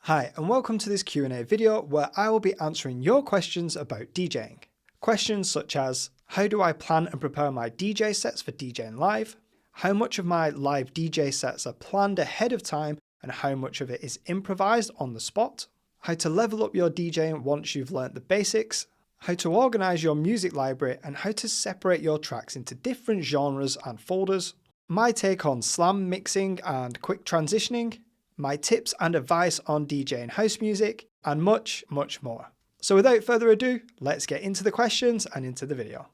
Hi, and welcome to this Q&A video where I will be answering your questions about DJing. Questions such as, how do I plan and prepare my DJ sets for DJing live? How much of my live DJ sets are planned ahead of time and how much of it is improvised on the spot? How to level up your DJing once you've learnt the basics? How to organize your music library and how to separate your tracks into different genres and folders? My take on slam mixing and quick transitioning? My tips and advice on DJing house music, and much, much more. So without further ado, let's get into the questions and into the video.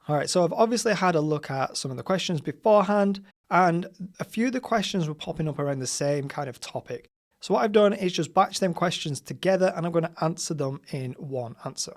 Alright, so I've obviously had a look at some of the questions beforehand, and a few of the questions were popping up around the same kind of topic. So what I've done is just batch them questions together and I'm going to answer them in one answer.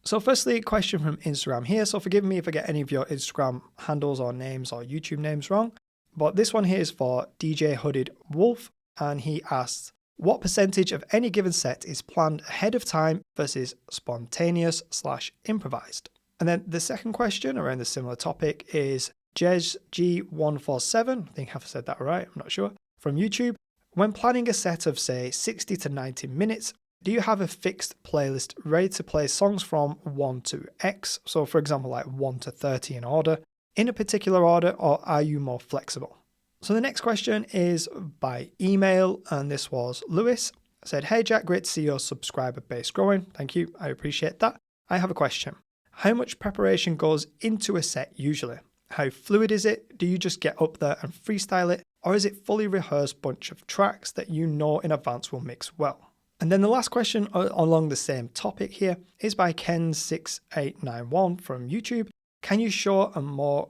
So firstly, a question from Instagram here, so forgive me if I get any of your Instagram handles or names or YouTube names wrong, but this one here is for DJ Hooded Wolf. And he asks, what percentage of any given set is planned ahead of time versus spontaneous/improvised? And then the second question around the similar topic is JezG147, I think I've said that right, I'm not sure, from YouTube. When planning a set of say 60 to 90 minutes, do you have a fixed playlist ready to play songs from 1 to X? So for example, like 1 to 30 in order, in a particular order, or are you more flexible? So the next question is by email, and this was Lewis. Said, hey Jack, great to see your subscriber base growing. Thank you, I appreciate that. I have a question. How much preparation goes into a set usually? How fluid is it? Do you just get up there and freestyle it? Or is it fully rehearsed bunch of tracks that you know in advance will mix well? And then the last question along the same topic here is by Ken6891 from YouTube. Can you show more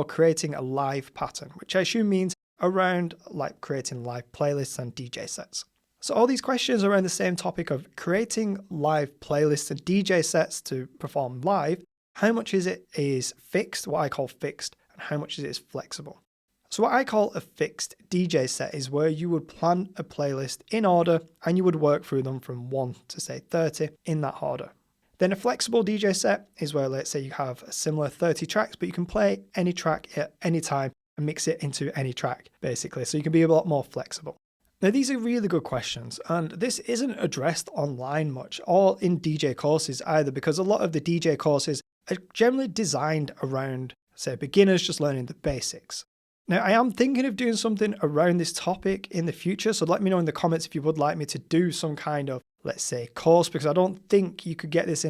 creating a live pattern, which I assume means around like creating live playlists and DJ sets. So all these questions are around the same topic of creating live playlists and DJ sets to perform live. How much is it is fixed, what I call fixed, and how much is flexible? So what I call a fixed DJ set is where you would plan a playlist in order and you would work through them from 1 to say 30 in that order. Then a flexible DJ set is where, let's say you have a similar 30 tracks, but you can play any track at any time and mix it into any track, basically. So you can be a lot more flexible. Now, these are really good questions, and this isn't addressed online much or in DJ courses either, because a lot of the DJ courses are generally designed around, say, beginners just learning the basics. Now, I am thinking of doing something around this topic in the future, so let me know in the comments if you would like me to do some kind of, let's say, course, because I don't think you could get this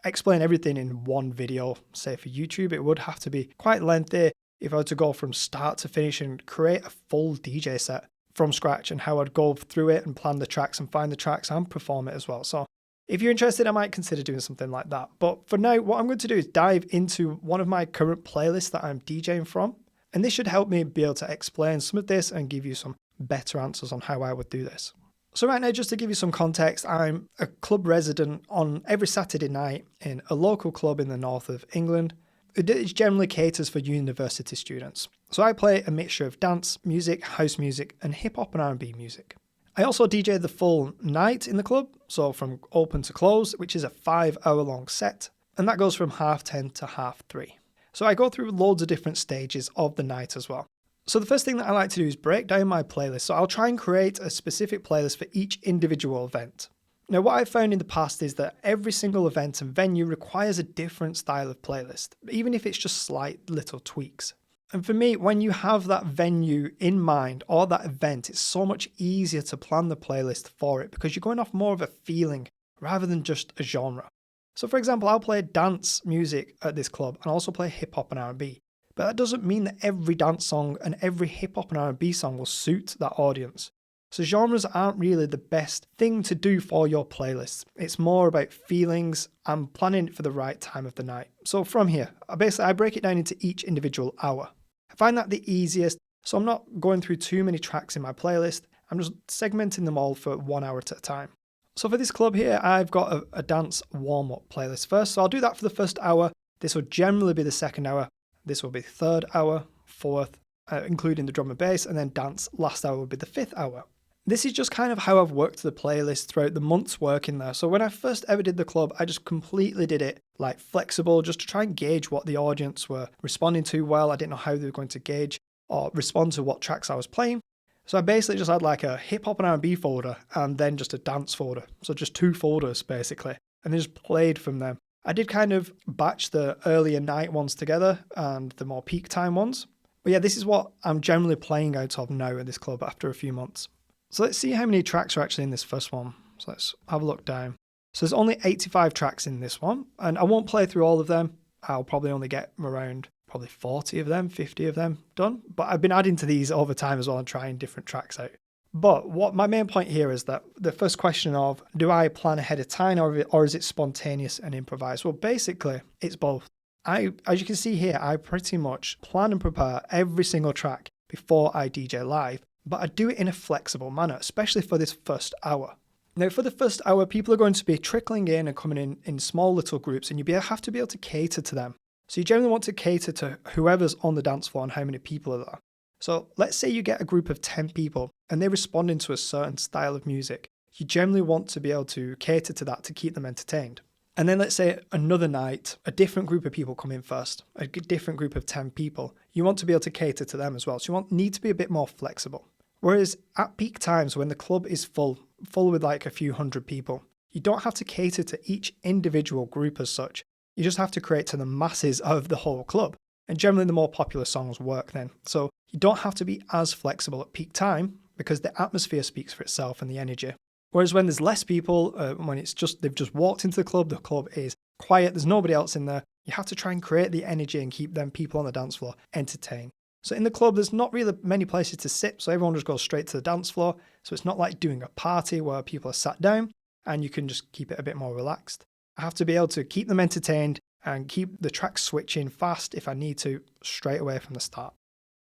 explain everything in one video, say for YouTube. It would have to be quite lengthy if I were to go from start to finish and create a full DJ set from scratch and how I'd go through it and plan the tracks and find the tracks and perform it as well. So if you're interested, I might consider doing something like that. But for now, what I'm going to do is dive into one of my current playlists that I'm DJing from. And this should help me be able to explain some of this and give you some better answers on how I would do this. So right now, just to give you some context, I'm a club resident on every Saturday night in a local club in the north of England. It generally caters for university students. So I play a mixture of dance music, house music, and hip hop and R&B music. I also DJ the full night in the club, so from open to close, which is a 5-hour long set, and that goes from 10:30 to 3:30. So I go through loads of different stages of the night as well. So the first thing that I like to do is break down my playlist. So I'll try and create a specific playlist for each individual event. Now, what I've found in the past is that every single event and venue requires a different style of playlist, even if it's just slight little tweaks. And for me, when you have that venue in mind or that event, it's so much easier to plan the playlist for it because you're going off more of a feeling rather than just a genre. So for example, I'll play dance music at this club and also play hip hop and R&B. But that doesn't mean that every dance song and every hip hop and R&B song will suit that audience. So genres aren't really the best thing to do for your playlists. It's more about feelings and planning it for the right time of the night. So from here, I break it down into each individual hour. I find that the easiest, so I'm not going through too many tracks in my playlist. I'm just segmenting them all for 1 hour at a time. So for this club here, I've got a dance warm-up playlist first. So I'll do that for the first hour. This will generally be the second hour. This will be the third hour, fourth, including the drum and bass, and then dance last hour will be the 5th hour. This is just kind of how I've worked the playlist throughout the months working there. So when I first ever did the club, I just completely did it like flexible, just to try and gauge what the audience were responding to well. I didn't know how they were going to gauge or respond to what tracks I was playing. So I basically just had like a hip hop and R&B folder and then just a dance folder. So just 2 folders basically, and then just played from them. I did kind of batch the earlier night ones together and the more peak time ones. But yeah, this is what I'm generally playing out of now in this club after a few months. So let's see how many tracks are actually in this first one. So let's have a look down. So there's only 85 tracks in this one, and I won't play through all of them. I'll probably only get around probably 40 of them, 50 of them done. But I've been adding to these over time as well and trying different tracks out. But what my main point here is that the first question of, do I plan ahead of time or is it spontaneous and improvised? Well, basically, it's both. As you can see here, I pretty much plan and prepare every single track before I DJ live, but I do it in a flexible manner, especially for this first hour. Now, for the first hour, people are going to be trickling in and coming in small little groups, and you have to be able to cater to them. So you generally want to cater to whoever's on the dance floor and how many people are there. So let's say you get a group of 10 people and they're responding to a certain style of music. You generally want to be able to cater to that to keep them entertained. And then let's say another night, a different group of people come in first, a different group of 10 people. You want to be able to cater to them as well. So need to be a bit more flexible. Whereas at peak times when the club is full with like a few hundred people, you don't have to cater to each individual group as such. You just have to create to the masses of the whole club. And generally the more popular songs work then. So you don't have to be as flexible at peak time because the atmosphere speaks for itself and the energy. Whereas when there's less people, when they've just walked into the club is quiet, there's nobody else in there, you have to try and create the energy and keep them people on the dance floor entertained. So in the club, there's not really many places to sit, so everyone just goes straight to the dance floor. So it's not like doing a party where people are sat down and you can just keep it a bit more relaxed. I have to be able to keep them entertained and keep the tracks switching fast if I need to straight away from the start.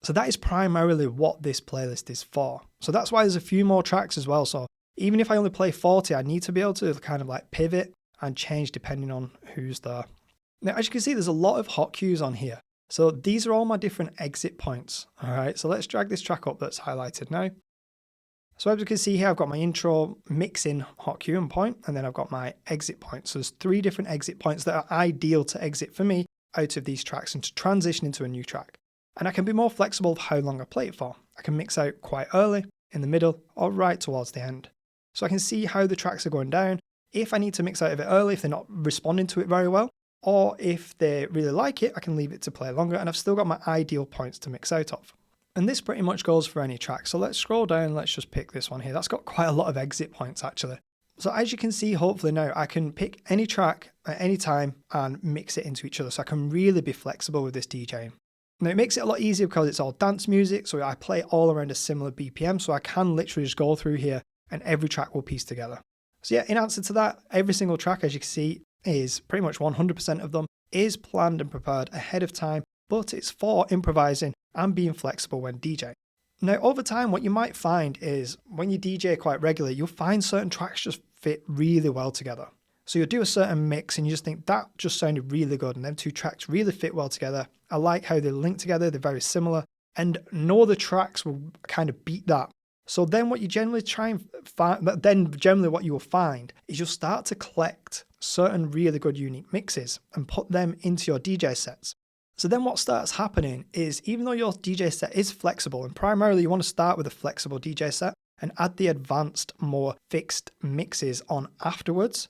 So that is primarily what this playlist is for. So that's why there's a few more tracks as well. So even if I only play 40, I need to be able to kind of like pivot and change depending on who's there. Now, as you can see, there's a lot of hot cues on here. So these are all my different exit points. All right, so let's drag this track up that's highlighted now. So as you can see here, I've got my intro mixing hot cue and point, and then I've got my exit points. So there's 3 different exit points that are ideal to exit for me out of these tracks and to transition into a new track. And I can be more flexible with how long I play it for. I can mix out quite early, in the middle, or right towards the end. So I can see how the tracks are going down. If I need to mix out of it early, if they're not responding to it very well, or if they really like it, I can leave it to play longer, and I've still got my ideal points to mix out of. And this pretty much goes for any track. So let's scroll down, let's just pick this one here. That's got quite a lot of exit points actually. So as you can see, hopefully now, I can pick any track at any time and mix it into each other. So I can really be flexible with this DJing. Now it makes it a lot easier because it's all dance music, so I play all around a similar BPM, so I can literally just go through here and every track will piece together. So yeah, in answer to that, every single track, as you can see, is pretty much 100% of them is planned and prepared ahead of time, but it's for improvising and being flexible when DJing. Now, over time, what you might find is when you DJ quite regularly, you'll find certain tracks just fit really well together. So you'll do a certain mix and you just think that just sounded really good and them 2 tracks really fit well together. I like how they link together, they're very similar, and no other tracks will kind of beat that. So then what you generally try and find, then generally what you will find is you'll start to collect certain really good unique mixes and put them into your DJ sets. So then what starts happening is even though your DJ set is flexible, and primarily you want to start with a flexible DJ set and add the advanced, more fixed mixes on afterwards,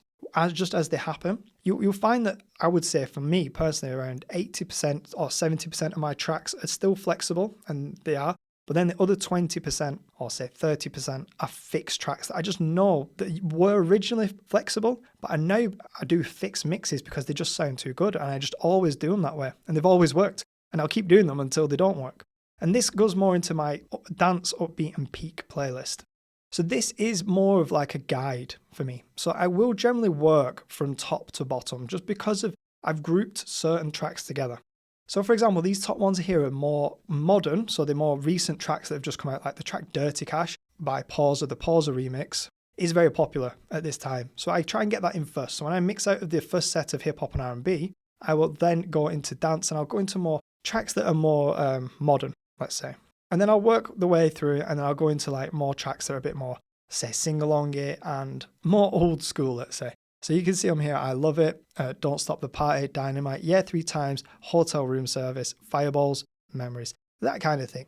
just as they happen, you'll find that, I would say for me personally, around 80% or 70% of my tracks are still flexible, and they are. But then the other 20% or say 30% are fixed tracks that I just know that were originally flexible, but I do fixed mixes because they just sound too good and I just always do them that way. And they've always worked and I'll keep doing them until they don't work. And this goes more into my dance, upbeat and peak playlist. So this is more of like a guide for me. So I will generally work from top to bottom just because I've grouped certain tracks together. So for example, these top ones here are more modern, so they're more recent tracks that have just come out, like the track Dirty Cash by Pauser, the Pauser remix, is very popular at this time. So I try and get that in first. So when I mix out of the first set of hip hop and R&B, I will then go into dance and I'll go into more tracks that are more modern, let's say. And then I'll work the way through and then I'll go into like more tracks that are a bit more, say, sing-alongy and more old school, let's say. So you can see them here, I Love It, Don't Stop the Party, Dynamite, Yeah 3 Times, Hotel Room Service, Fireballs, Memories, that kind of thing.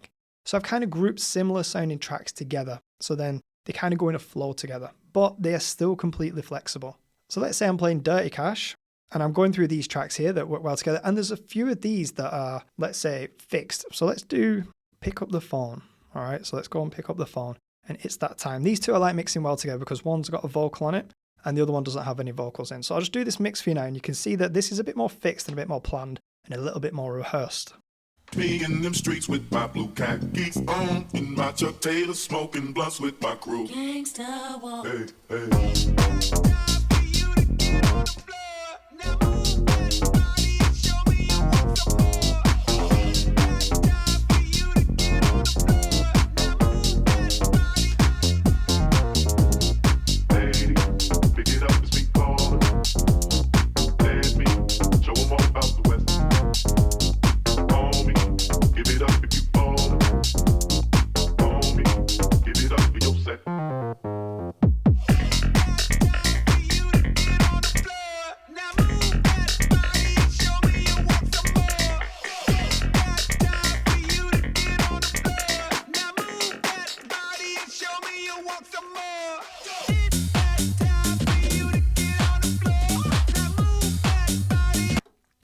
So I've kind of grouped similar sounding tracks together. So then they kind of go in a flow together, but they are still completely flexible. So let's say I'm playing Dirty Cash and I'm going through these tracks here that work well together. And there's a few of these that are, let's say, fixed. So let's do Pick Up the Phone. All right, so let's go and pick up the phone. And it's that time. These two are like mixing well together because one's got a vocal on it and the other one doesn't have any vocals in. So I'll just do this mix for you now and you can see that this is a bit more fixed and a bit more planned and a little bit more rehearsed. Me in them streets with my blue khakis on, in my Chuck Taylor, smoking blunts with my crew. Gangsta walk. Hey, hey.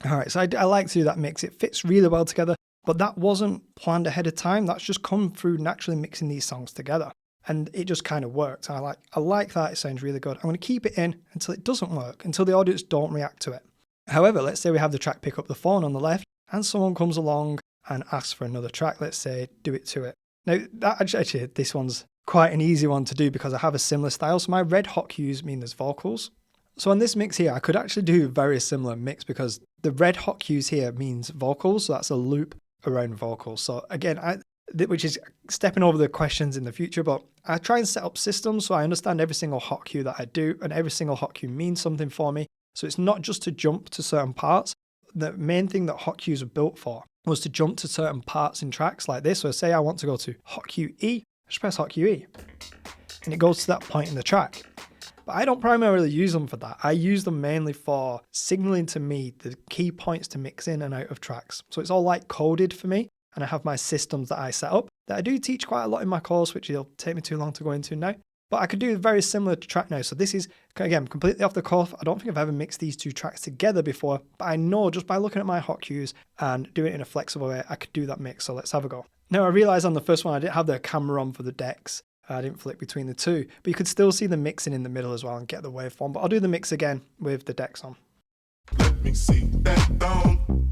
All right, so I like to do that mix. It fits really well together, but that wasn't planned ahead of time. That's just come through naturally mixing these songs together. And it just kind of worked. I like that. It sounds really good. I'm going to keep it in until it doesn't work, until the audience don't react to it. However, let's say we have the track Pick Up the Phone on the left and someone comes along and asks for another track. Let's say Do It To It. Now, actually, this one's quite an easy one to do because I have a similar style. So my red hot cues mean there's vocals. So on this mix here, I could actually do a very similar mix because the red hot cues here means vocals. So that's a loop around vocals. So again, which is stepping over the questions in the future, but I try and set up systems so I understand every single hot cue that I do and every single hot cue means something for me. So it's not just to jump to certain parts. The main thing that hot cues are built for was to jump to certain parts in tracks like this. So say I want to go to hot cue E, I just press hot cue E and it goes to that point in the track. But I don't primarily use them for that. I use them mainly for signaling to me the key points to mix in and out of tracks. So it's all like coded for me. And I have my systems that I set up that I do teach quite a lot in my course, which it'll take me too long to go into now. But I could do very similar to track now. So this is, again, completely off the cuff. I don't think I've ever mixed these two tracks together before, but I know just by looking at my hot cues and doing it in a flexible way, I could do that mix. So let's have a go. Now I realized on the first one, I didn't have the camera on for the decks. I didn't flick between the two, but you could still see the mixing in the middle as well and get the waveform. But I'll do the mix again with the decks on. Let me see that down.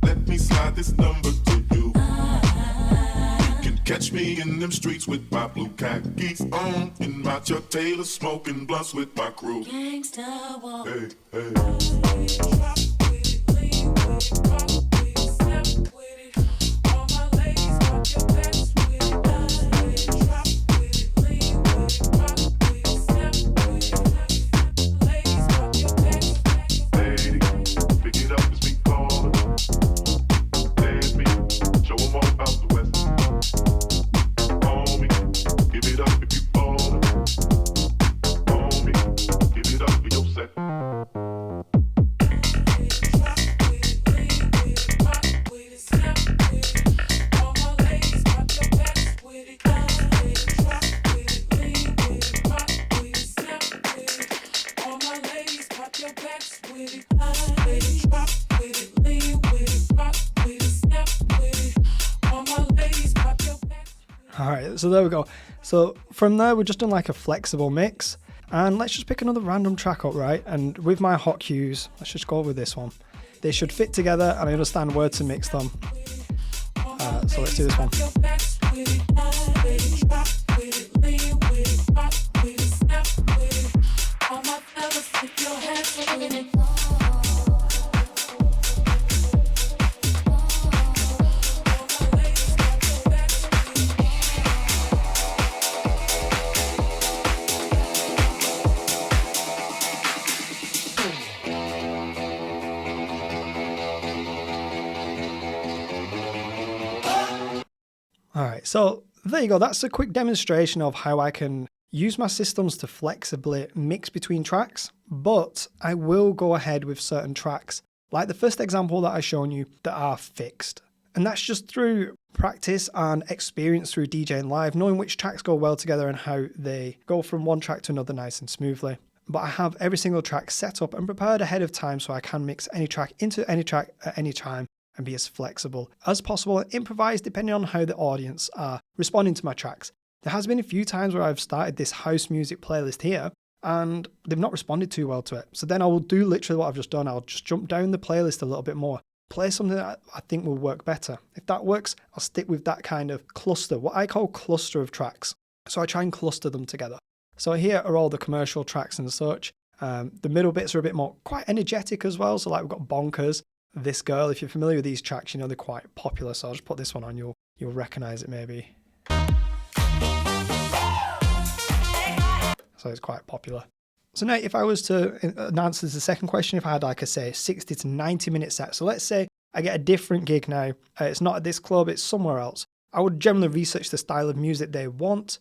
Let me slide this number to you. You can catch me in them streets with my blue khakis on, in my Chuck Taylor, smoking blunts with my crew. Gangsta walk. Hey, hey. All right, so there we go. So from there, we've just done like a flexible mix. And let's just pick another random track up, right? And with my hot cues, let's just go with this one. They should fit together and I understand where to mix them. So let's do this one. All right, so there you go. That's a quick demonstration of how I can use my systems to flexibly mix between tracks, but I will go ahead with certain tracks, like the first example that I've shown you, that are fixed. And that's just through practice and experience through DJing live, knowing which tracks go well together and how they go from one track to another nice and smoothly. But I have every single track set up and prepared ahead of time so I can mix any track into any track at any time and be as flexible as possible and improvise depending on how the audience are responding to my tracks. There has been a few times where I've started this house music playlist here and they've not responded too well to it. So then I will do literally what I've just done. I'll just jump down the playlist a little bit more, play something that I think will work better. If that works, I'll stick with that kind of cluster, what I call cluster of tracks. So I try and cluster them together. So here are all the commercial tracks and such. The middle bits are a bit more quite energetic as well. So like we've got Bonkers, This Girl. If you're familiar with these tracks, you know they're quite popular. So I'll just put this one on. You'll recognize it maybe. So it's quite popular. So now if I was to answer the second question, if I had like I say 60 to 90 minute set. So let's say I get a different gig now. It's not at this club, it's somewhere else. I would generally research the style of music they want.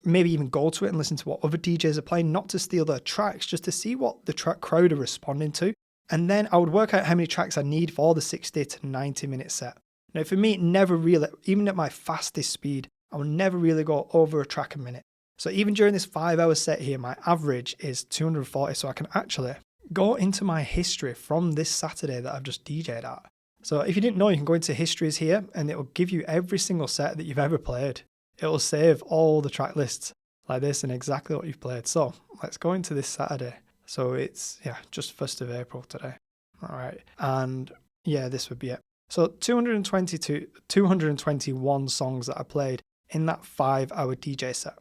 Maybe even go to it and listen to what other DJs are playing, not to steal their tracks, just to see what the crowd are responding to. And then I would work out how many tracks I need for the 60 to 90 minute set. Now for me, never really, even at my fastest speed, I will never really go over a track a minute. So even during this 5-hour set here, my average is 240. So I can actually go into my history from this Saturday that I've just DJ'd at. So if you didn't know, you can go into histories here and it will give you every single set that you've ever played. It will save all the track lists like this and exactly what you've played. So let's go into this Saturday. So it's, just 1st of April today. All right. And this would be it. So 221 songs that I played in that 5-hour DJ set.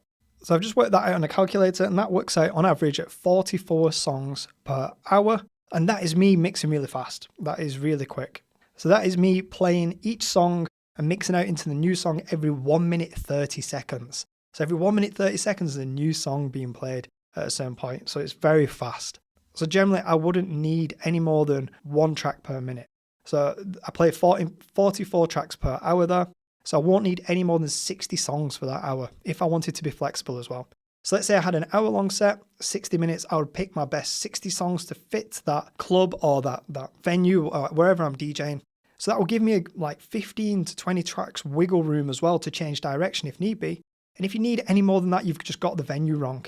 So I've just worked that out on a calculator and that works out on average at 44 songs per hour. And that is me mixing really fast. That is really quick. So that is me playing each song and mixing out into the new song every 1 minute 30 seconds. So every 1 minute 30 seconds is a new song being played at a certain point. So it's very fast. So generally I wouldn't need any more than one track per minute. So I play 44 tracks per hour there. So I won't need any more than 60 songs for that hour if I wanted to be flexible as well. So let's say I had an hour long set, 60 minutes, I would pick my best 60 songs to fit that club or that venue or wherever I'm DJing. So that will give me like 15 to 20 tracks wiggle room as well to change direction if need be. And if you need any more than that, you've just got the venue wrong.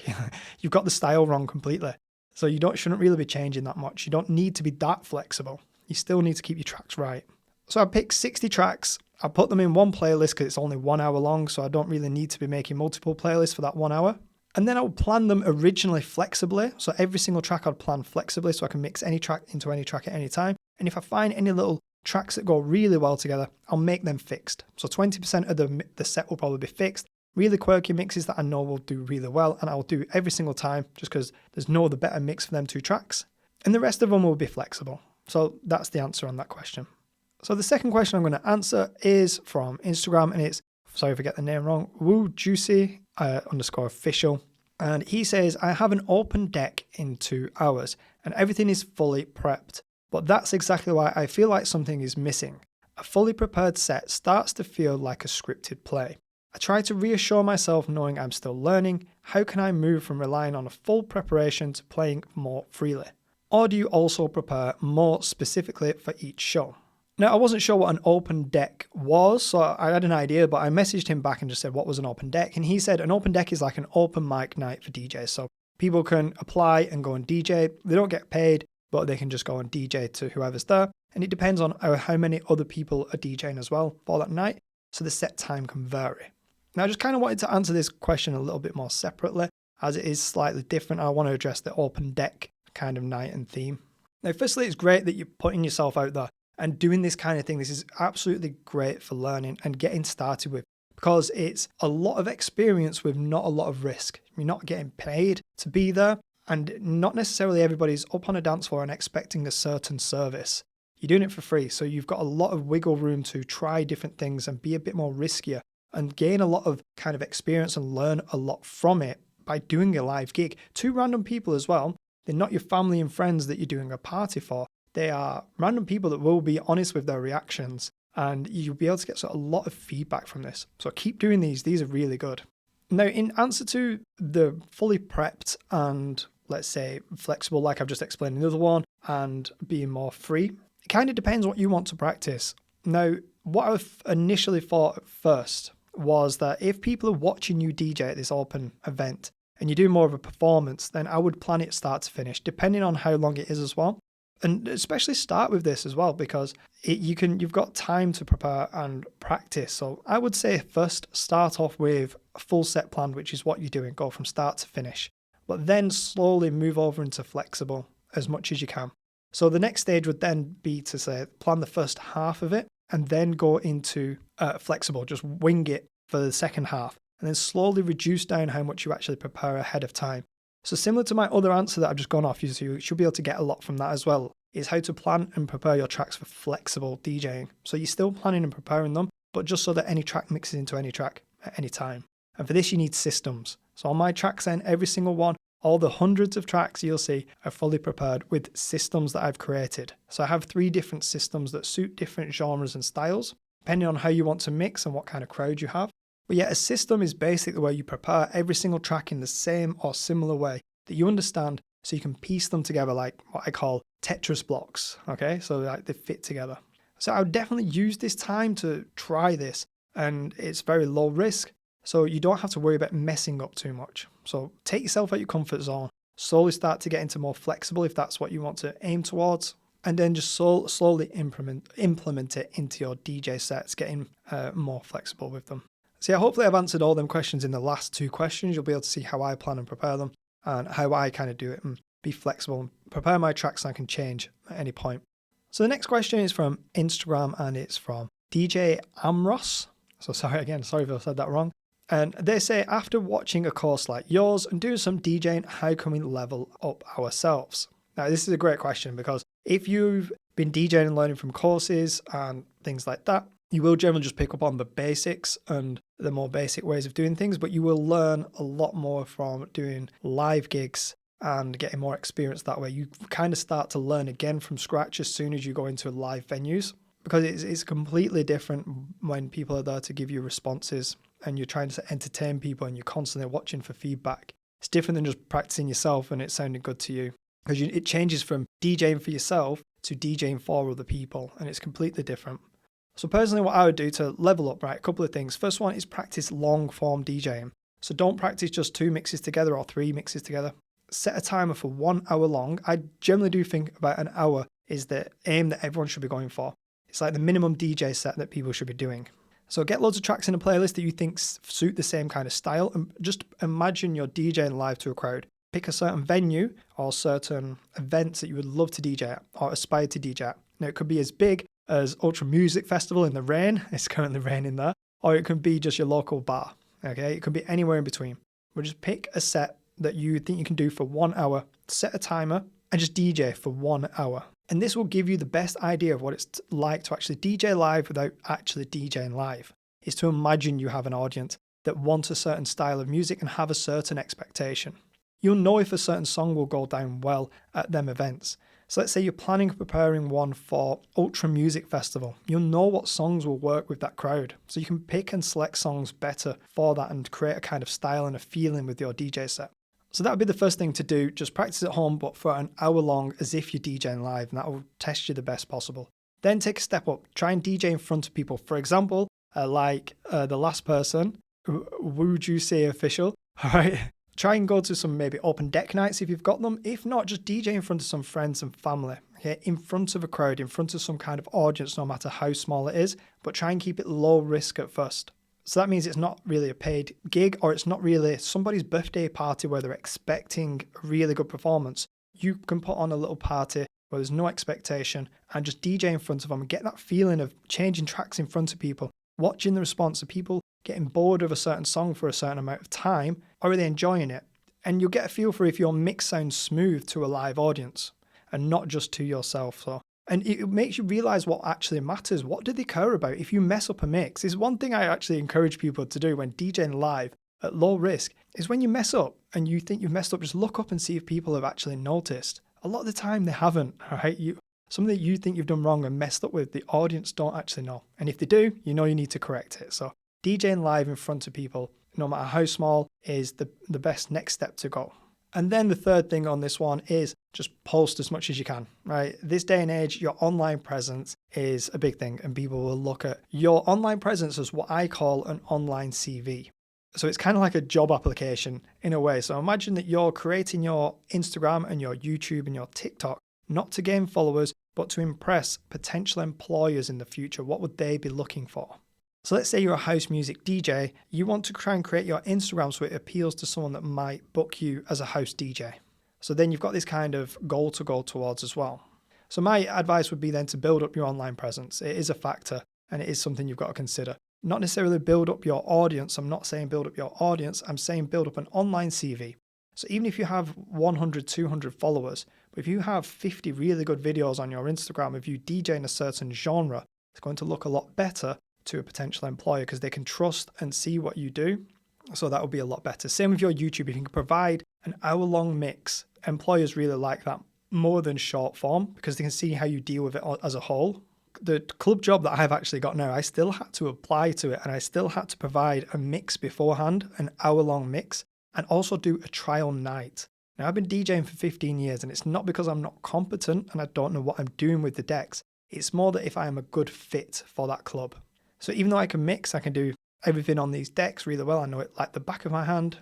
You've got the style wrong completely. So you shouldn't really be changing that much. You don't need to be that flexible. You still need to keep your tracks right. So I picked 60 tracks. I put them in one playlist because it's only 1 hour long, so I don't really need to be making multiple playlists for that 1 hour. And then I would plan them originally flexibly. So every single track I'd plan flexibly so I can mix any track into any track at any time. And if I find any little tracks that go really well together, I'll make them fixed. So 20% of the set will probably be fixed. Really quirky mixes that I know will do really well and I'll do every single time just because there's no other better mix for them 2 tracks. And the rest of them will be flexible. So that's the answer on that question. So the second question I'm going to answer is from Instagram and it's, sorry if I get the name wrong, woojuicy_official. And he says, I have an open deck in 2 hours and everything is fully prepped. But that's exactly why I feel like something is missing. A fully prepared set starts to feel like a scripted play. I try to reassure myself knowing I'm still learning. How can I move from relying on a full preparation to playing more freely? Or do you also prepare more specifically for each show? Now, I wasn't sure what an open deck was, so I had an idea, but I messaged him back and just said, what was an open deck? And he said an open deck is like an open mic night for DJs. So people can apply and go and DJ. They don't get paid, but they can just go and DJ to whoever's there. And it depends on how many other people are DJing as well for that night. So the set time can vary. Now, I just kind of wanted to answer this question a little bit more separately, as it is slightly different. I want to address the open deck kind of night and theme. Now, firstly, it's great that you're putting yourself out there and doing this kind of thing. This is absolutely great for learning and getting started with, because it's a lot of experience with not a lot of risk. You're not getting paid to be there, and not necessarily everybody's up on a dance floor and expecting a certain service. You're doing it for free, so you've got a lot of wiggle room to try different things and be a bit more riskier and gain a lot of kind of experience and learn a lot from it by doing a live gig. 2 random people as well. They're not your family and friends that you're doing a party for. They are random people that will be honest with their reactions, and you'll be able to get a lot of feedback from this. So keep doing these. These are really good. Now, in answer to the fully prepped and, let's say, flexible, like I've just explained in the other one, and being more free, it kind of depends what you want to practice. Now, what I initially thought at first was that if people are watching you DJ at this open event and you do more of a performance, then I would plan it start to finish, depending on how long it is as well. And especially start with this as well, because you've got time to prepare and practice. So I would say first start off with a full set plan, which is what you're doing, go from start to finish, but then slowly move over into flexible as much as you can. So the next stage would then be to say, plan the first half of it and then go into flexible, just wing it for the second half, and then slowly reduce down how much you actually prepare ahead of time. So similar to my other answer that I've just gone off, you should be able to get a lot from that as well, is how to plan and prepare your tracks for flexible DJing. So you're still planning and preparing them, but just so that any track mixes into any track at any time. And for this, you need systems. So on my tracks then, every single one, all the hundreds of tracks you'll see are fully prepared with systems that I've created. So I have 3 different systems that suit different genres and styles, depending on how you want to mix and what kind of crowd you have. But yeah, a system is basically where you prepare every single track in the same or similar way that you understand, so you can piece them together like what I call Tetris blocks, okay? So like they fit together. So I would definitely use this time to try this, and it's very low risk, so you don't have to worry about messing up too much. So take yourself out your comfort zone, slowly start to get into more flexible if that's what you want to aim towards, and then just slowly implement it into your DJ sets, getting more flexible with them. So yeah, hopefully I've answered all them questions in the last 2 questions. You'll be able to see how I plan and prepare them and how I kind of do it and be flexible and prepare my tracks so I can change at any point. So the next question is from Instagram and it's from DJ Amros. So sorry if I said that wrong. And they say, after watching a course like yours and doing some DJing, how can we level up ourselves? Now, this is a great question because if you've been DJing and learning from courses and things like that, you will generally just pick up on the basics and the more basic ways of doing things, but you will learn a lot more from doing live gigs and getting more experience that way. You kind of start to learn again from scratch as soon as you go into live venues, because it's completely different when people are there to give you responses and you're trying to entertain people and you're constantly watching for feedback. It's different than just practicing yourself and it sounding good to you, because it changes from DJing for yourself to DJing for other people, and it's completely different. So personally, what I would do to level up, right, a couple of things. First one is practice long form DJing. So don't practice just 2 mixes together or 3 mixes together. Set a timer for 1 hour long. I generally do think about an hour is the aim that everyone should be going for. It's like the minimum DJ set that people should be doing. So get loads of tracks in a playlist that you think suit the same kind of style, and just imagine you're DJing live to a crowd. Pick a certain venue or certain events that you would love to DJ at or aspire to DJ at. Now, it could be as big as Ultra Music Festival in the rain. It's currently raining there. Or it could be just your local bar. Okay, it could be anywhere in between. But just pick a set that you think you can do for 1 hour, set a timer, and just DJ for 1 hour. And this will give you the best idea of what it's like to actually DJ live without actually DJing live. Is to imagine you have an audience that wants a certain style of music and have a certain expectation. You'll know if a certain song will go down well at them events. So let's say you're planning and preparing one for Ultra Music Festival. You'll know what songs will work with that crowd. So you can pick and select songs better for that and create a kind of style and a feeling with your DJ set. So that would be the first thing to do. Just practice at home, but for an hour long as if you're DJing live, and that will test you the best possible. Then take a step up. Try and DJ in front of people. For example, like the last person, would you say official? All right. Try and go to some maybe open deck nights if you've got them. If not, just DJ in front of some friends and family. Okay, in front of a crowd, in front of some kind of audience, no matter how small it is, but try and keep it low risk at first. So that means it's not really a paid gig, or it's not really somebody's birthday party where they're expecting a really good performance. You can put on a little party where there's no expectation and just DJ in front of them and get that feeling of changing tracks in front of people, watching the response of people getting bored of a certain song for a certain amount of time, or are they enjoying it? And you'll get a feel for if your mix sounds smooth to a live audience and not just to yourself. And it makes you realize what actually matters. What do they care about? If you mess up a mix, is one thing I actually encourage people to do when DJing live at low risk, is when you mess up and you think you've messed up, just look up and see if people have actually noticed. A lot of the time they haven't, all right? Something that you think you've done wrong and messed up with, the audience don't actually know. And if they do, you know you need to correct it. So DJing live in front of people, no matter how small, is the best next step to go. And then the third thing on this one is just post as much as you can, right? This day and age, your online presence is a big thing, and people will look at your online presence as what I call an online CV. So it's kind of like a job application in a way. So imagine that you're creating your Instagram and your YouTube and your TikTok, not to gain followers, but to impress potential employers in the future. What would they be looking for? So let's say you're a house music DJ. You want to try and create your Instagram so it appeals to someone that might book you as a house DJ. So then you've got this kind of goal to go towards as well. So my advice would be then to build up your online presence. It is a factor and it is something you've got to consider. Not necessarily build up your audience. I'm not saying build up your audience. I'm saying build up an online CV. So even if you have 100, 200 followers, but if you have 50 really good videos on your Instagram, if you DJ in a certain genre, it's going to look a lot better to a potential employer because they can trust and see what you do. So that would be a lot better. Same with your YouTube. If you can provide an hour-long mix, employers really like that more than short form because they can see how you deal with it as a whole. The club job that I've actually got now, I still had to apply to it and I still had to provide a mix beforehand, an hour-long mix, and also do a trial night. Now, I've been DJing for 15 years and it's not because I'm not competent and I don't know what I'm doing with the decks. It's more that if I am a good fit for that club. So even though I can mix, I can do everything on these decks really well. I know it like the back of my hand,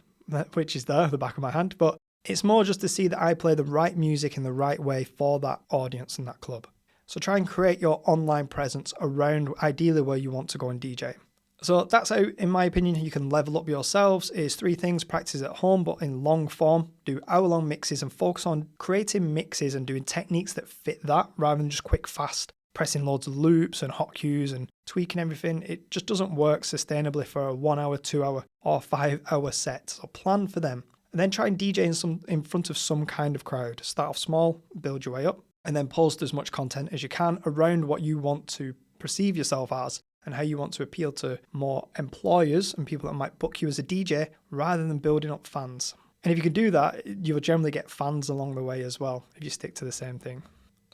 which is the back of my hand, but it's more just to see that I play the right music in the right way for that audience and that club. So try and create your online presence around ideally where you want to go and DJ. So that's how, in my opinion, you can level up yourselves is 3 things. Practice at home, but in long form. Do hour-long mixes and focus on creating mixes and doing techniques that fit that rather than just quick, fast, pressing loads of loops and hot cues and tweaking everything. It just doesn't work sustainably for a 1 hour, 2 hour, or 5 hour set. So plan for them. And then try and DJ in front of some kind of crowd. Start off small, build your way up, and then post as much content as you can around what you want to perceive yourself as and how you want to appeal to more employers and people that might book you as a DJ rather than building up fans. And if you can do that, you'll generally get fans along the way as well if you stick to the same thing.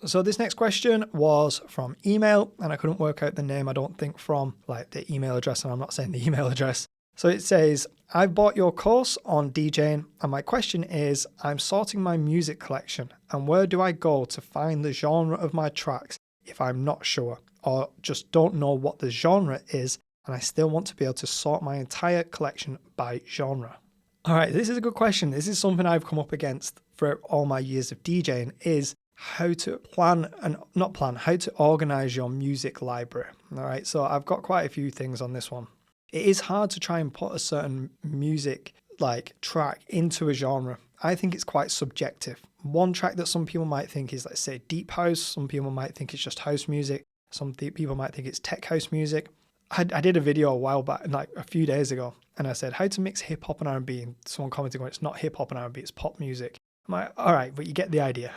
So this next question was from email, and I couldn't work out the name, I don't think, from like the email address, and I'm not saying the email address. So it says, I've bought your course on DJing, and my question is, I'm sorting my music collection, and where do I go to find the genre of my tracks if I'm not sure, or just don't know what the genre is, and I still want to be able to sort my entire collection by genre? All right, this is a good question. This is something I've come up against throughout all my years of DJing, is how to how to organize your music library. All right, so I've got quite a few things on this one. It is hard to try and put a certain music like track into a genre. I think it's quite subjective. One track that some people might think is, let's say, deep house. Some people might think it's just house music. Some people might think it's tech house music. I did a video a while back, like a few days ago, and I said how to mix hip hop and R&B, and someone commented going, it's not hip hop and R&B, it's pop music. I'm like, all right, but you get the idea.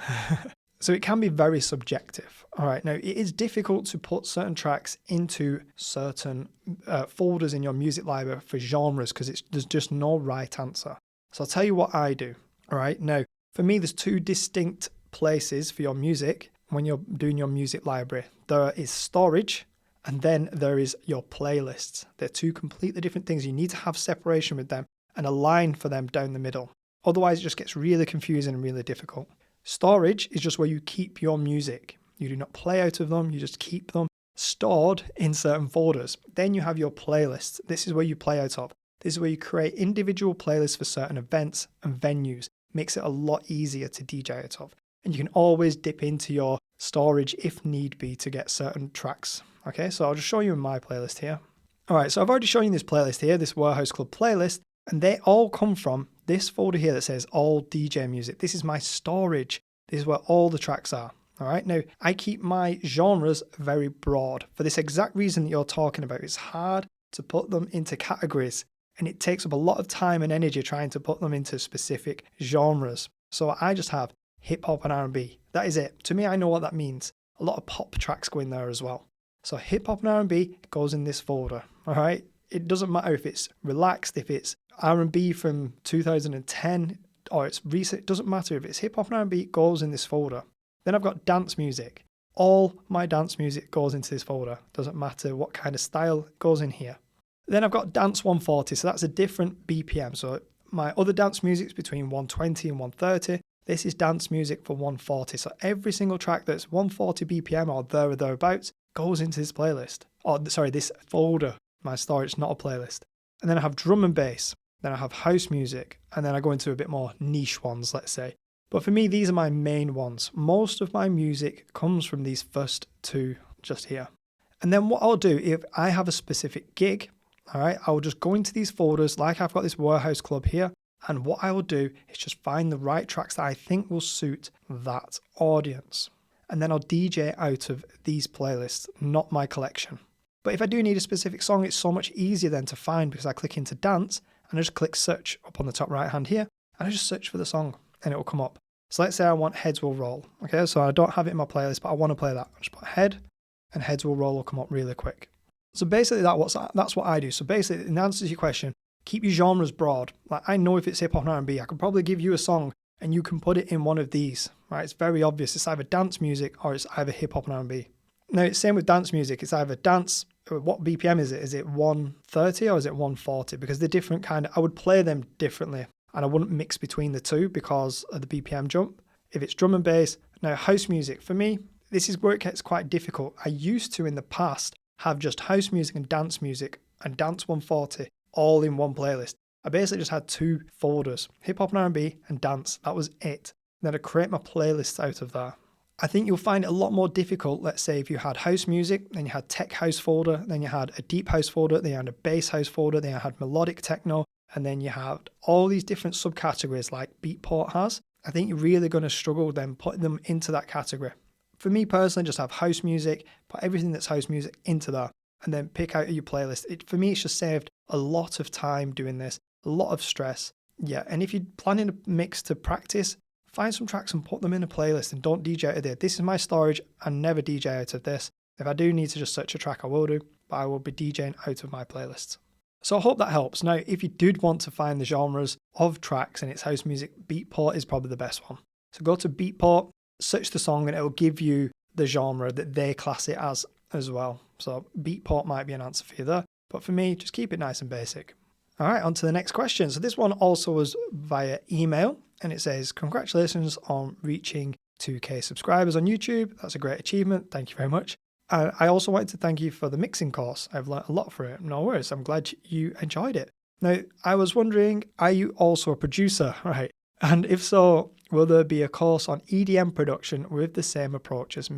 So it can be very subjective. All right, now it is difficult to put certain tracks into certain folders in your music library for genres because there's just no right answer. So I'll tell you what I do. All right, now for me, there's 2 distinct places for your music when you're doing your music library. There is storage, and then there is your playlists. They're 2 completely different things. You need to have separation with them and a line for them down the middle. Otherwise, it just gets really confusing and really difficult. Storage is just where you keep your music. You do not play out of them, you just keep them stored in certain folders. Then you have your playlists. This is where you play out of. This is where you create individual playlists for certain events and venues. Makes it a lot easier to DJ out of. And you can always dip into your storage if need be to get certain tracks. Okay, so I'll just show you in my playlist here. All right, so I've already shown you this playlist here, this Warehouse Club playlist, and they all come from this folder here that says all DJ music. This is my storage. This is where all the tracks are. All right. Now, I keep my genres very broad for this exact reason that you're talking about. It's hard to put them into categories, and it takes up a lot of time and energy trying to put them into specific genres. So I just have hip hop and R&B. That is it. To me, I know what that means. A lot of pop tracks go in there as well. So hip hop and R&B goes in this folder. All right. It doesn't matter if it's relaxed, if it's R&B from 2010 or it's recent. It doesn't matter if it's hip hop and R&B. It goes in this folder. Then I've got dance music. All my dance music goes into this folder. Doesn't matter what kind of style goes in here. Then I've got dance 140. So that's a different BPM. So My other dance music's between 120 and 130. This is dance music for 140. So every single track that's 140 BPM or there or thereabouts goes into this playlist. Or sorry, this folder. My storage, not a playlist. And then I have drum and bass. Then I have house music. And then I go into a bit more niche ones, let's say. But for me, these are my main ones. Most of my music comes from these first two just here. And then what I'll do, if I have a specific gig, all right, I will just go into these folders like I've got this Warehouse Club here. And what I will do is just find the right tracks that I think will suit that audience. And then I'll DJ out of these playlists, not my collection. But if I do need a specific song, it's so much easier then to find because I click into dance and I just click search up on the top right hand here and I just search for the song and it will come up. So let's say I want Heads Will Roll. Okay, so I don't have it in my playlist, but I want to play that. I just put head and Heads Will Roll will come up really quick. So basically that's what I do. So basically, in answer to your question, keep your genres broad. Like I know if it's hip hop and R&B, I can probably give you a song and you can put it in one of these, right? It's very obvious. It's either dance music or it's either hip hop and R&B. Now, it's same with dance music. It's either dance, what BPM is it? Is it 130 or is it 140? Because they're different kind of, I would play them differently and I wouldn't mix between the two because of the BPM jump. If it's drum and bass, now house music, for me, this is where it gets quite difficult. I used to in the past have just house music and dance 140 all in one playlist. I basically just had two folders, hip hop and R&B and dance. That was it. Then I create my playlists out of that. I think you'll find it a lot more difficult, let's say if you had house music, then you had tech house folder, then you had a deep house folder, then you had a bass house folder, then you had melodic techno, and then you had all these different subcategories like Beatport has. I think you're really going to struggle then putting them into that category. For me personally, just have house music, put everything that's house music into that, and then pick out your playlist. For me, it's just saved a lot of time doing this, a lot of stress. Yeah, and if you're planning a mix to practice, find some tracks and put them in a playlist and don't DJ out of there. This is my storage. I never DJ out of this. If I do need to just search a track, I will do, but I will be DJing out of my playlists. So I hope that helps. Now, if you did want to find the genres of tracks and it's house music, Beatport is probably the best one. So go to Beatport, search the song, and it will give you the genre that they class it as well. So Beatport might be an answer for you there. But for me, just keep it nice and basic. All right, on to the next question. So this one also was via email. And it says, congratulations on reaching 2K subscribers on YouTube. That's a great achievement. Thank you very much. I also wanted to thank you for the mixing course. I've learned a lot from it. No worries. I'm glad you enjoyed it. Now, I was wondering, are you also a producer? Right. And if so, will there be a course on EDM production with the same approach as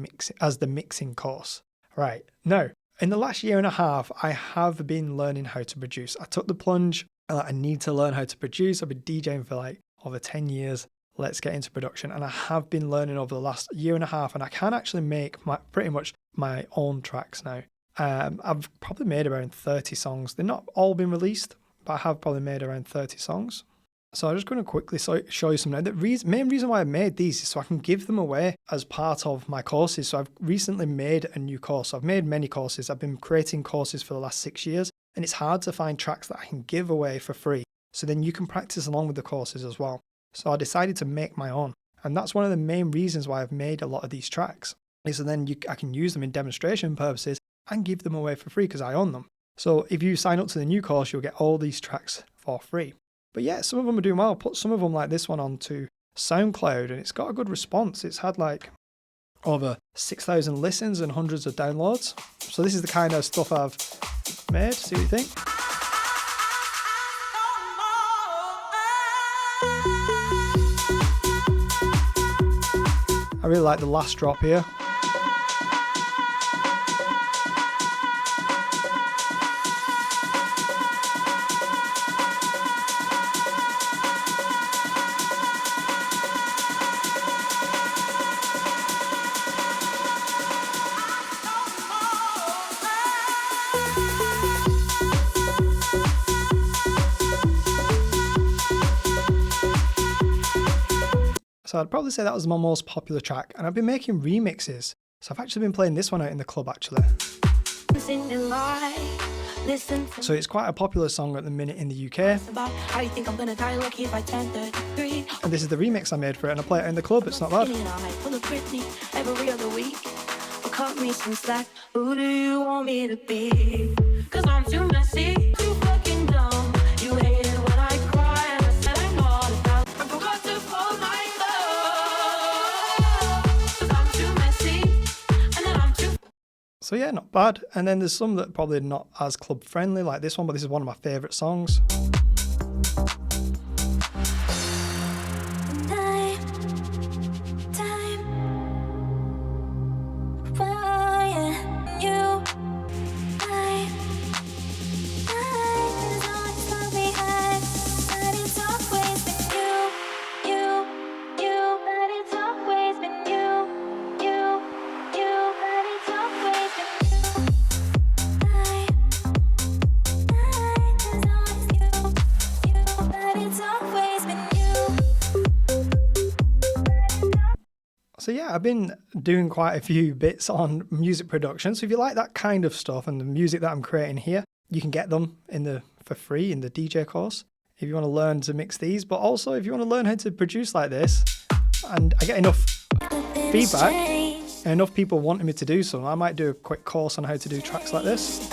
the mixing course? Right. Now, in the last year and a half, I have been learning how to produce. I took the plunge. I need to learn how to produce. I've been DJing for over 10 years. Let's get into production. And I have been learning over the last year and a half, and I can actually make pretty much my own tracks now. I've probably made around 30 songs. They're not all been released, but I have probably made around 30 songs. So I'm just going to quickly show you some now. The main reason why I made these is so I can give them away as part of my courses. So I've recently made a new course. I've made many courses. I've been creating courses for the last 6 years, and it's hard to find tracks that I can give away for free. So then you can practice along with the courses as well. So I decided to make my own. And that's one of the main reasons why I've made a lot of these tracks. So then I can use them in demonstration purposes and give them away for free because I own them. So if you sign up to the new course, you'll get all these tracks for free. But yeah, some of them are doing well. I put some of them like this one onto SoundCloud and it's got a good response. It's had over 6,000 listens and hundreds of downloads. So this is the kind of stuff I've made. See what you think? I really like the last drop here. So I'd probably say that was my most popular track, and I've been making remixes. So I've actually been playing this one out in the club actually. So it's quite a popular song at the minute in the UK. And this is the remix I made for it, and I play it in the club. It's not bad. Cut me some slack. Who do you want me to be? 'Cause I'm too messy, too fucking dumb. You hate it when I cry and I said So yeah, not bad. And then there's some that probably not as club friendly like this one, but this is one of my favorite songs. So yeah, I've been doing quite a few bits on music production. So if you like that kind of stuff and the music that I'm creating here, you can get them for free in the DJ course if you want to learn to mix these. But also if you want to learn how to produce like this, and I get enough feedback and enough people wanting me to do so, I might do a quick course on how to do tracks like this.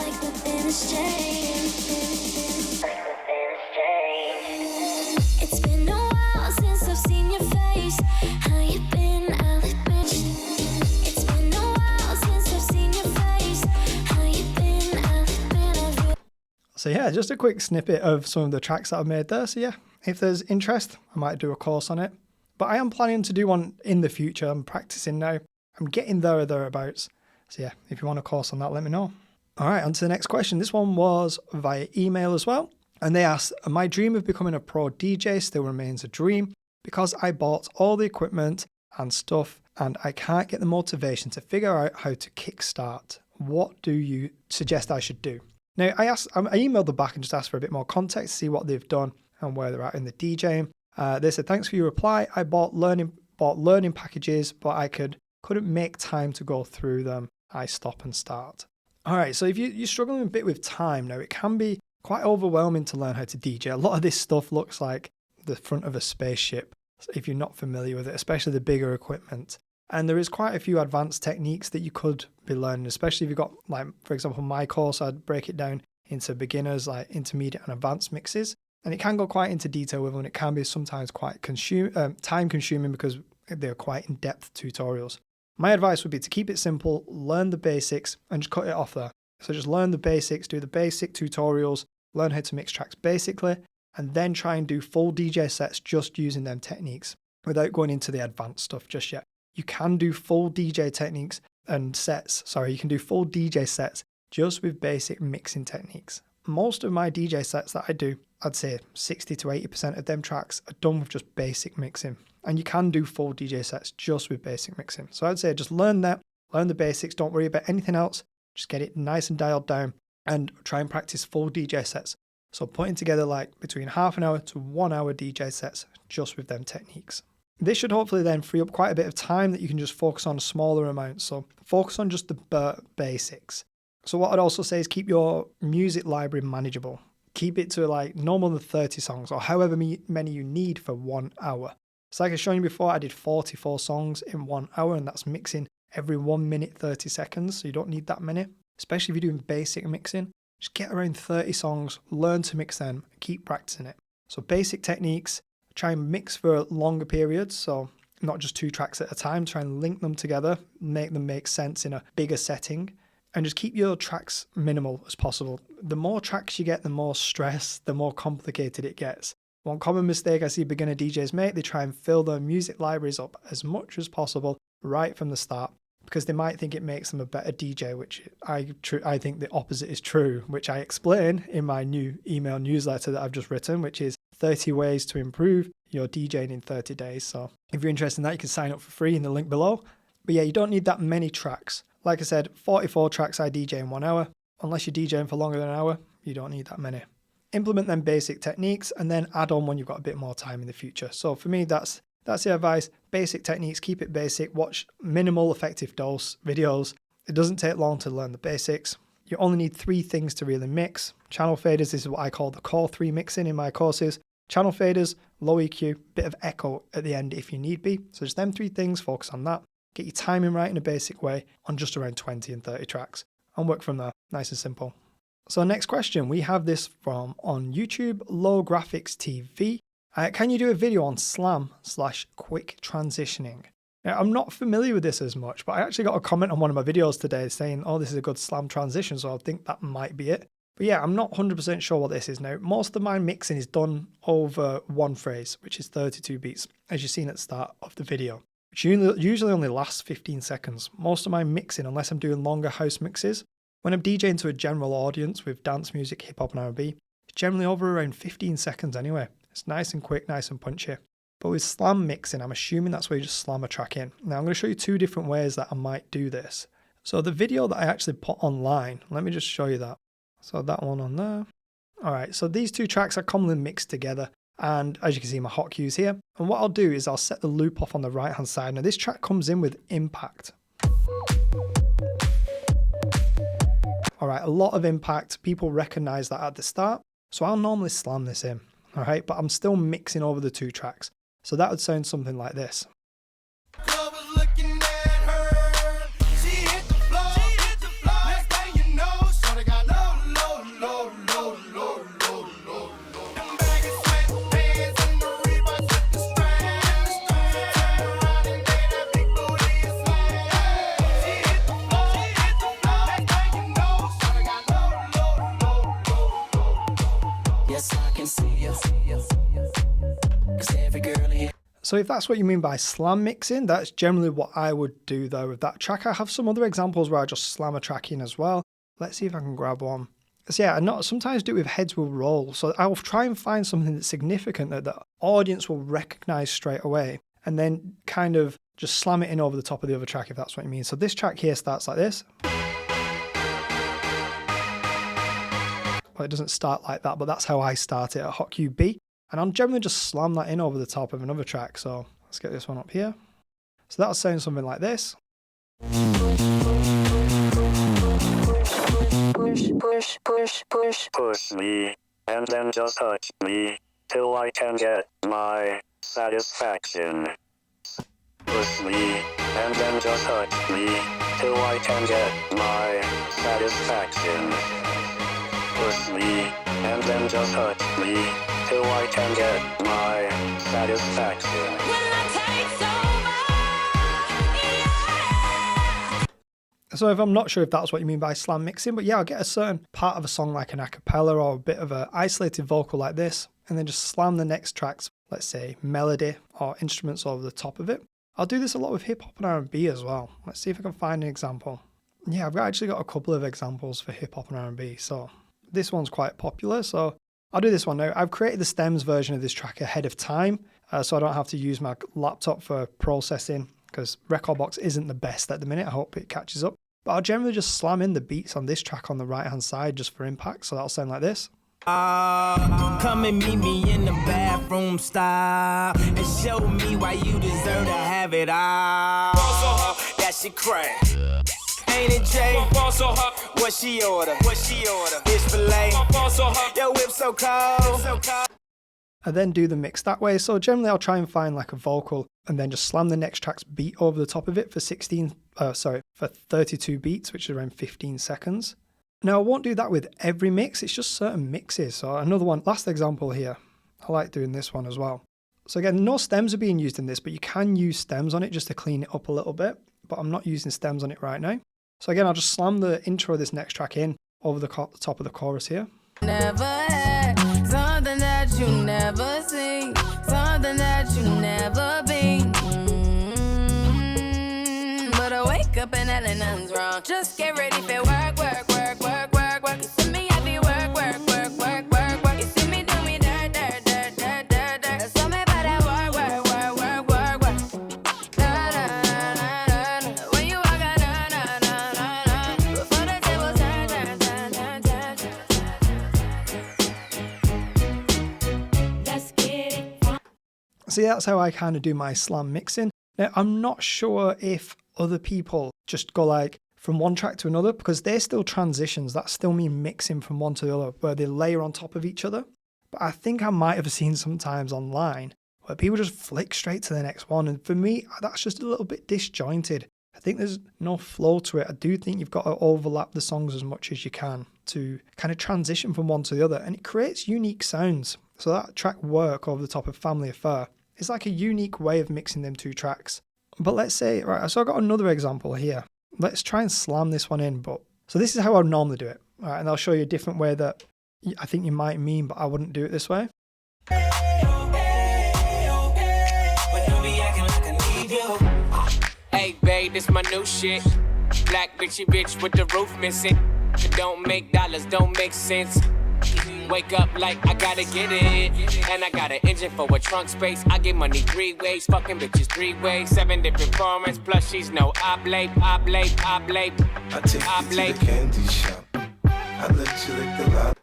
So yeah, just a quick snippet of some of the tracks that I've made there. So yeah, if there's interest, I might do a course on it. But I am planning to do one in the future. I'm practicing now. I'm getting there or thereabouts. So yeah, if you want a course on that, let me know. All right, on to the next question. This one was via email as well. And they asked, my dream of becoming a pro DJ still remains a dream because I bought all the equipment and stuff and I can't get the motivation to figure out how to kickstart. What do you suggest I should do? Now, I emailed them back and just asked for a bit more context, see what they've done and where they're at in the DJing. They said, thanks for your reply. I bought learning packages, but I couldn't make time to go through them. I stop and start. All right, so if you're struggling a bit with time now, it can be quite overwhelming to learn how to DJ. A lot of this stuff looks like the front of a spaceship, if you're not familiar with it, especially the bigger equipment. And there is quite a few advanced techniques that you could be learning, especially if you've got, like, for example, my course, I'd break it down into beginners, like intermediate and advanced mixes. And it can go quite into detail with them, and it can be sometimes quite time consuming because they're quite in-depth tutorials. My advice would be to keep it simple, learn the basics, and just cut it off there. So just learn the basics, do the basic tutorials, learn how to mix tracks basically, and then try and do full DJ sets just using them techniques without going into the advanced stuff just yet. You can do full DJ techniques and sets. You can do full DJ sets just with basic mixing techniques. Most of my DJ sets that I do, I'd say 60 to 80% of them tracks are done with just basic mixing. And you can do full DJ sets just with basic mixing. So I'd say just learn that, learn the basics, don't worry about anything else. Just get it nice and dialed down and try and practice full DJ sets. So putting together like between half an hour to 1 hour DJ sets just with them techniques. This should hopefully then free up quite a bit of time that you can just focus on smaller amounts. So focus on just the basics. So what I'd also say is keep your music library manageable. Keep it to like no more than 30 songs or however many you need for 1 hour. So like I showed you before, I did 44 songs in 1 hour, and that's mixing every 1 minute, 30 seconds. So you don't need that many, especially if you're doing basic mixing. Just get around 30 songs, learn to mix them, keep practicing it. So basic techniques, try and mix for longer periods. So not just 2 tracks at a time, try and link them together, make them make sense in a bigger setting. And just keep your tracks minimal as possible. The more tracks you get, the more stress, the more complicated it gets. One common mistake I see beginner DJs make, they try and fill their music libraries up as much as possible right from the start because they might think it makes them a better DJ, which I think the opposite is true, which I explain in my new email newsletter that I've just written, which is 30 ways to improve your DJing in 30 days. So if you're interested in that, you can sign up for free in the link below. But yeah, you don't need that many tracks. Like I said, 44 tracks I DJ in 1 hour. Unless you're DJing for longer than an hour, you don't need that many. Implement them basic techniques and then add on when you've got a bit more time in the future. So for me, that's the advice. Basic techniques, keep it basic. Watch minimal effective dose videos. It doesn't take long to learn the basics. You only need 3 things to really mix. Channel faders, this is what I call the core 3 mixing in my courses. Channel faders, low EQ, bit of echo at the end if you need be. So just them 3 things, focus on that. Get your timing right in a basic way on just around 20 and 30 tracks and work from there. Nice and simple. So next question, we have this from on YouTube, Low Graphics TV. Can you do a video on slam/quick transitioning? Now, I'm not familiar with this as much, but I actually got a comment on one of my videos today saying, oh, this is a good slam transition, so I think that might be it. But yeah, I'm not 100% sure what this is now. Most of my mixing is done over one phrase, which is 32 beats, as you've seen at the start of the video, which usually only lasts 15 seconds. Most of my mixing, unless I'm doing longer house mixes, when I'm DJing to a general audience with dance music, hip hop and R&B, it's generally over around 15 seconds anyway. It's nice and quick, nice and punchy. But with slam mixing, I'm assuming that's where you just slam a track in. Now I'm going to show you two different ways that I might do this. So the video that I actually put online, let me just show you that. So that one on there. All right, so these two tracks are commonly mixed together. And as you can see, my hot cues here. And what I'll do is I'll set the loop off on the right hand side. Now this track comes in with impact. All right, a lot of impact. People recognize that at the start. So I'll normally slam this in. All right, but I'm still mixing over the two tracks. So that would sound something like this. So if that's what you mean by slam mixing, that's generally what I would do though with that track. I have some other examples where I just slam a track in as well. Let's see if I can grab one. So yeah, I sometimes do it with heads will roll. So I'll try and find something that's significant that the audience will recognize straight away and then kind of just slam it in over the top of the other track if that's what you mean. So this track here starts like this. Well, it doesn't start like that, but that's how I start it at hot cue B. And I'll generally just slam that in over the top of another track. So let's get this one up here. So that'll sound something like this. Push, push, push, push. Push me, and then just touch me, till I can get my satisfaction. Push me, and then just touch me, till I can get my satisfaction. Push me, and then just touch me, till I can get my satisfaction. So if I'm not sure if that's what you mean by slam mixing, but yeah, I'll get a certain part of a song like an a cappella or a bit of an isolated vocal like this, and then just slam the next track's, let's say, melody or instruments over the top of it. I'll do this a lot with hip hop and R&B as well. Let's see if I can find an example. Yeah, I've actually got a couple of examples for hip hop and R&B. So this one's quite popular, so I'll do this one now. I've created the stems version of this track ahead of time, so I don't have to use my laptop for processing because Rekordbox isn't the best at the minute. I hope it catches up. But I'll generally just slam in the beats on this track on the right hand side just for impact. So that'll sound like this. Come and meet me in the bathroom style and show me why you deserve to have it all. That shit crack. Ain't it Jay? What she order? Fish fillet. Your whip so cold. I then do the mix that way. So generally I'll try and find like a vocal and then just slam the next track's beat over the top of it for 32 beats, which is around 15 seconds. Now I won't do that with every mix, it's just certain mixes. So another one, last example here. I like doing this one as well. So again, no stems are being used in this, but you can use stems on it just to clean it up a little bit, but I'm not using stems on it right now. So again, I'll just slam the intro of this next track in over the top of the chorus here. Never had something that you never seen, something that you never been. But I wake up and hell nothing's wrong. Just get ready for work, work, work, work, work, work. You see me, I be work, work, work, work, work, work. You see me do me dirt, dirt, dirt, dirt, dirt, dirt. Tell me about that work, work, work, work, work, work. Da, da, da, da, da. When you walk out, da, da, da, da, da. Before the tables turn, turn, turn, turn, turn. Let's get it. See, that's how I kind of do my slam mixing. Now, I'm not sure if other people just go like from one track to another because they're still transitions. That still mean mixing from one to the other where they layer on top of each other. But I think I might have seen sometimes online where people just flick straight to the next one. And for me, that's just a little bit disjointed. I think there's no flow to it. I do think you've got to overlap the songs as much as you can to kind of transition from one to the other. And it creates unique sounds. So that track Work over the top of Family Affair is like a unique way of mixing them two tracks. But let's say, right, so I've got another example here. Let's try and slam this one in. So this is how I would normally do it. All right, and I'll show you a different way that I think you might mean, but I wouldn't do it this way. Hey babe, this my new shit. Black bitchy bitch with the roof missing. It don't make dollars, don't make sense. Wake up like I gotta get it. And I got an engine for a trunk space. I get money 3 ways, fucking bitches 3 ways. 7 different formats, plus she's no oblate. I take you to the candy shop. I let you lick the lot.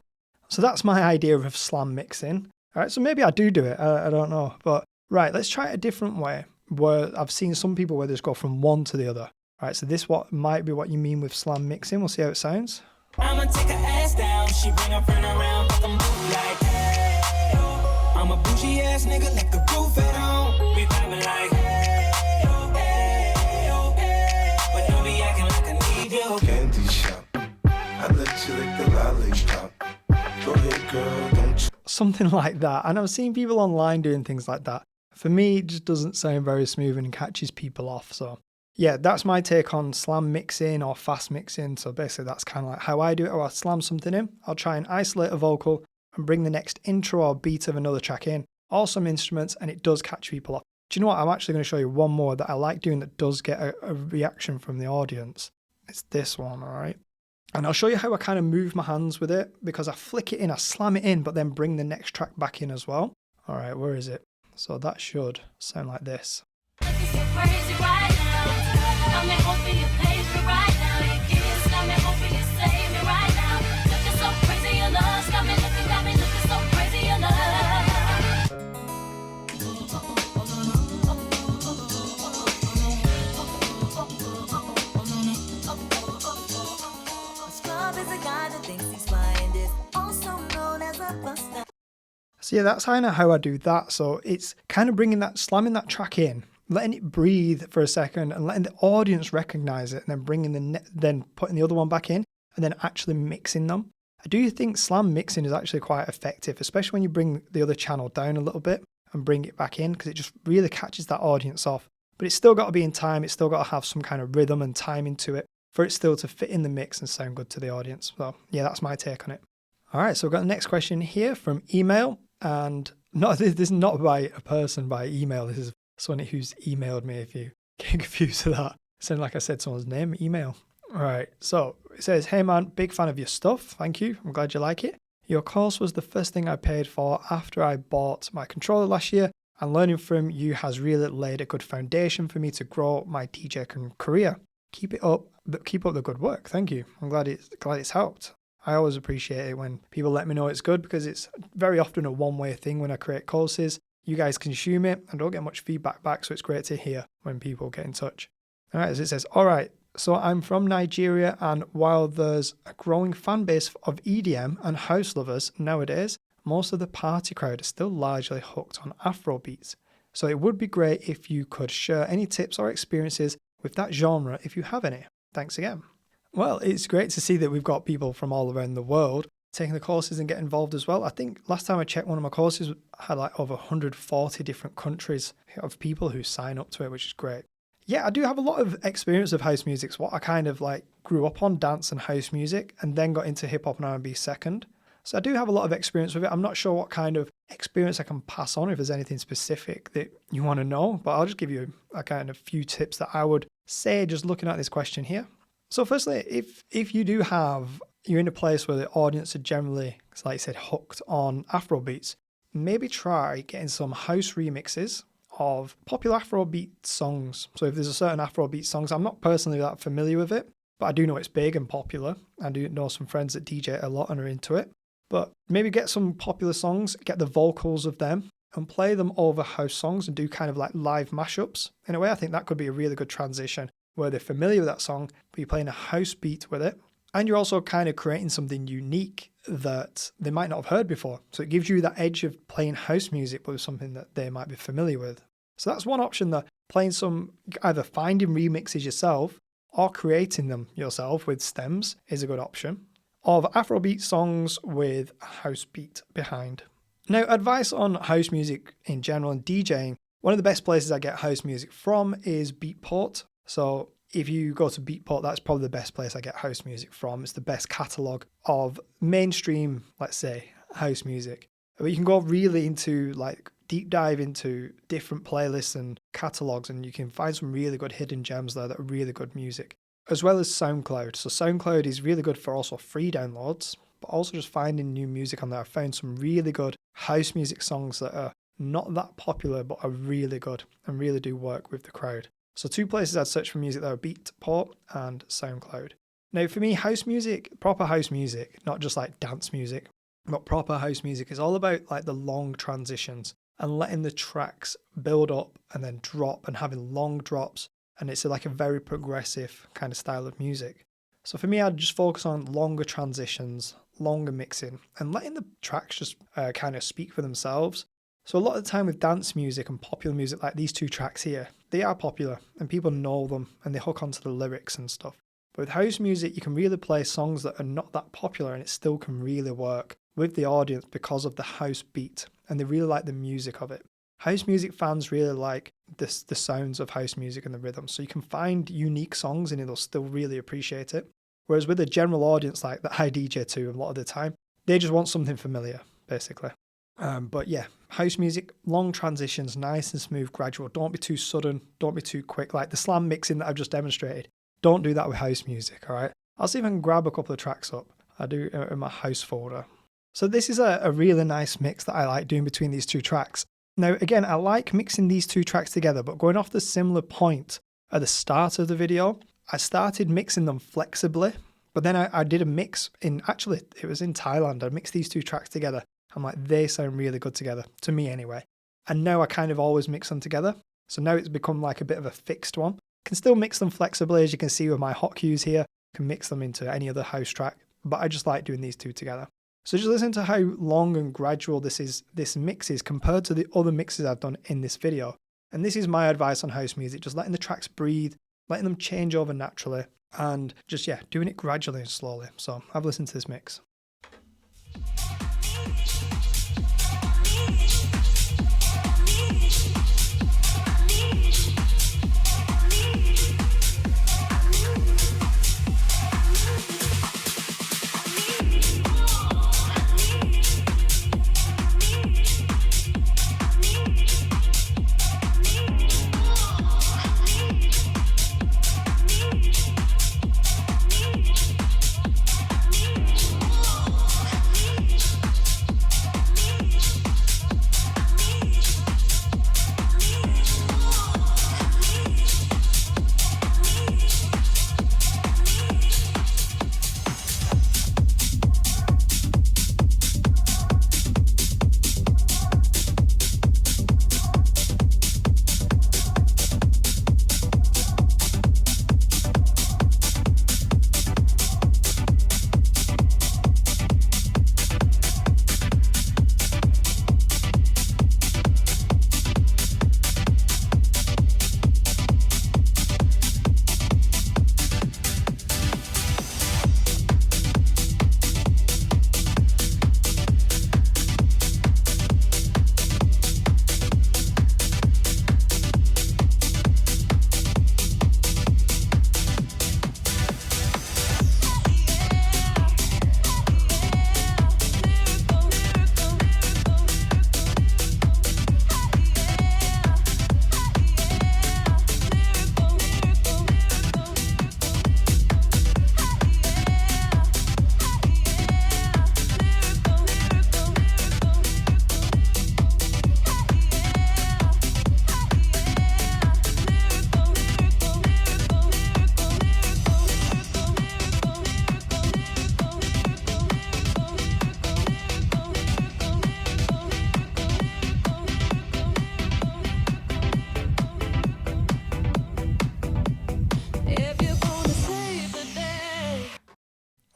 So that's my idea of slam mixing. All right, so maybe I do it. I don't know. But right, let's try it a different way, where I've seen some people where they just go from one to the other. All right, so this might be what you mean with slam mixing. We'll see how it sounds. I'ma take her ass down. She bring her friend around, fuck 'em both like hey. I'm a bougie ass nigga, like the roof at home. We vibing like hey, but don't be acting like I need you. Candy shop. I let you lick the lollipop. Go ahead, girl, don't you? Something like that. And I've seen people online doing things like that. For me, it just doesn't sound very smooth and catches people off. So yeah, that's my take on slam mixing or fast mixing. So basically that's kind of like how I do it. Or I'll slam something in, I'll try and isolate a vocal and bring the next intro or beat of another track in, or some instruments, and it does catch people off. Do you know what? I'm actually going to show you one more that I like doing that does get a reaction from the audience. It's this one, all right? And I'll show you how I kind of move my hands with it, because I flick it in, I slam it in, but then bring the next track back in as well. All right, where is it? So that should sound like this. So yeah, that's kind of how I do that. So it's kind of slamming that track in, letting it breathe for a second and letting the audience recognize it, and then then putting the other one back in and then actually mixing them. I do think slam mixing is actually quite effective, especially when you bring the other channel down a little bit and bring it back in, because it just really catches that audience off. But it's still got to be in time. It's still got to have some kind of rhythm and timing to it for it still to fit in the mix and sound good to the audience. So yeah, that's my take on it. All right, so we've got the next question here from email. And this is not by a person by email. This is someone who's emailed me, if you get confused with that. It sounded like I said someone's name, email. All right, so it says, hey man, big fan of your stuff. Thank you. I'm glad you like it. Your course was the first thing I paid for after I bought my controller last year, and learning from you has really laid a good foundation for me to grow my DJ career. Keep up the good work. Thank you. I'm glad it's helped. I always appreciate it when people let me know it's good, because it's very often a one-way thing when I create courses. You guys consume it and don't get much feedback back, so it's great to hear when people get in touch. All right, as it says, all right, so I'm from Nigeria, and while there's a growing fan base of EDM and house lovers nowadays, most of the party crowd is still largely hooked on Afro beats. So it would be great if you could share any tips or experiences with that genre if you have any. Thanks again. Well, it's great to see that we've got people from all around the world taking the courses and get involved as well. I think last time I checked, one of my courses had like over 140 different countries of people who sign up to it, which is great. Yeah, I do have a lot of experience of house music. It's what I kind of like grew up on, dance and house music, and then got into hip hop and R&B second. So I do have a lot of experience with it. I'm not sure what kind of experience I can pass on, if there's anything specific that you want to know, but I'll just give you a kind of few tips that I would say just looking at this question here. So firstly, if you're in a place where the audience are generally, like I said, hooked on Afrobeats, maybe try getting some house remixes of popular Afrobeat songs. So if there's a certain Afrobeat songs, I'm not personally that familiar with it, but I do know it's big and popular. I do know some friends that DJ a lot and are into it. But maybe get some popular songs, get the vocals of them, and play them over house songs and do kind of like live mashups. In a way, I think that could be a really good transition, where they're familiar with that song, but you're playing a house beat with it. And you're also kind of creating something unique that they might not have heard before. So it gives you that edge of playing house music, but with something that they might be familiar with. So that's one option, that playing either finding remixes yourself or creating them yourself with stems is a good option, of Afrobeat songs with a house beat behind. Now, advice on house music in general and DJing, One of the best places I get house music from is Beatport. So if you go to Beatport, that's probably the best place I get house music from. It's the best catalogue of mainstream, let's say, house music. But you can go really into like deep dive into different playlists and catalogues, and you can find some really good hidden gems there that are really good music, as well as SoundCloud. So SoundCloud is really good for also free downloads, but also just finding new music on there. I found some really good house music songs that are not that popular, but are really good and really do work with the crowd. So two places I'd search for music there are Beatport and SoundCloud. Now for me, house music, proper house music, not just like dance music, but proper house music is all about like the long transitions and letting the tracks build up and then drop and having long drops. And it's like a very progressive kind of style of music. So for me, I'd just focus on longer transitions, longer mixing, and letting the tracks just kind of speak for themselves. So a lot of the time with dance music and popular music, like these two tracks here, they are popular and people know them and they hook onto the lyrics and stuff. But with house music, you can really play songs that are not that popular and it still can really work with the audience because of the house beat, and they really like the music of it. House music fans really like the sounds of house music and the rhythm, so you can find unique songs and they'll still really appreciate it. Whereas with a general audience like that I DJ to a lot of the time, they just want something familiar, basically. But yeah, house music, long transitions, nice and smooth, gradual. Don't be too sudden, don't be too quick. Like the slam mixing that I've just demonstrated, don't do that with house music, all right? I'll see if I can grab a couple of tracks up. I do in my house folder. So this is a really nice mix that I like doing between these two tracks. Now, again, I like mixing these two tracks together, but going off the similar point at the start of the video, I started mixing them flexibly, but then I did a mix actually, it was in Thailand. I mixed these two tracks together. I'm like, they sound really good together, to me anyway. And now I kind of always mix them together. So now it's become like a bit of a fixed one. Can still mix them flexibly, as you can see with my hot cues here. Can mix them into any other house track, but I just like doing these two together. So just listen to how long and gradual this mix is compared to the other mixes I've done in this video. And this is my advice on house music, just letting the tracks breathe, letting them change over naturally, and just, yeah, doing it gradually and slowly. So have a listen to this mix.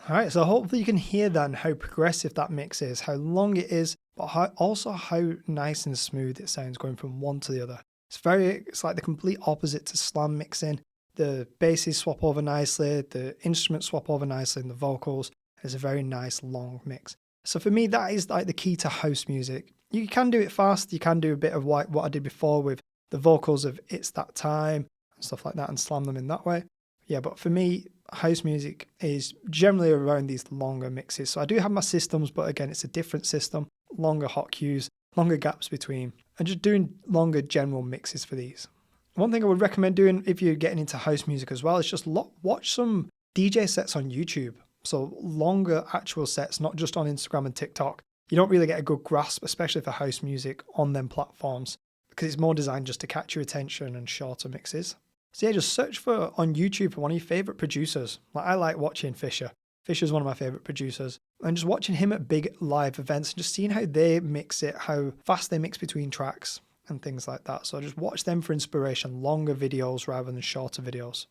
Alright, so hopefully you can hear then how progressive that mix is, how long it is, but also how nice and smooth it sounds going from one to the other. It's like the complete opposite to slam mixing. The basses swap over nicely, the instruments swap over nicely, and the vocals. It's a very nice long mix. So for me, that is like the key to house music. You can do it fast, you can do a bit of what I did before with the vocals of It's That Time and stuff like that and slam them in that way. Yeah, but for me, house music is generally around these longer mixes. So I do have my systems, but again, it's a different system, longer hot cues, longer gaps between, and just doing longer general mixes for these. One thing I would recommend doing if you're getting into house music as well is just watch some DJ sets on YouTube. So longer actual sets, not just on Instagram and TikTok. You don't really get a good grasp, especially for house music on them platforms, because it's more designed just to catch your attention and shorter mixes. So yeah, just search on YouTube for one of your favorite producers. Like I like watching Fisher. Fisher's one of my favorite producers. And just watching him at big live events and just seeing how they mix it, how fast they mix between tracks and things like that. So just watch them for inspiration, longer videos rather than shorter videos.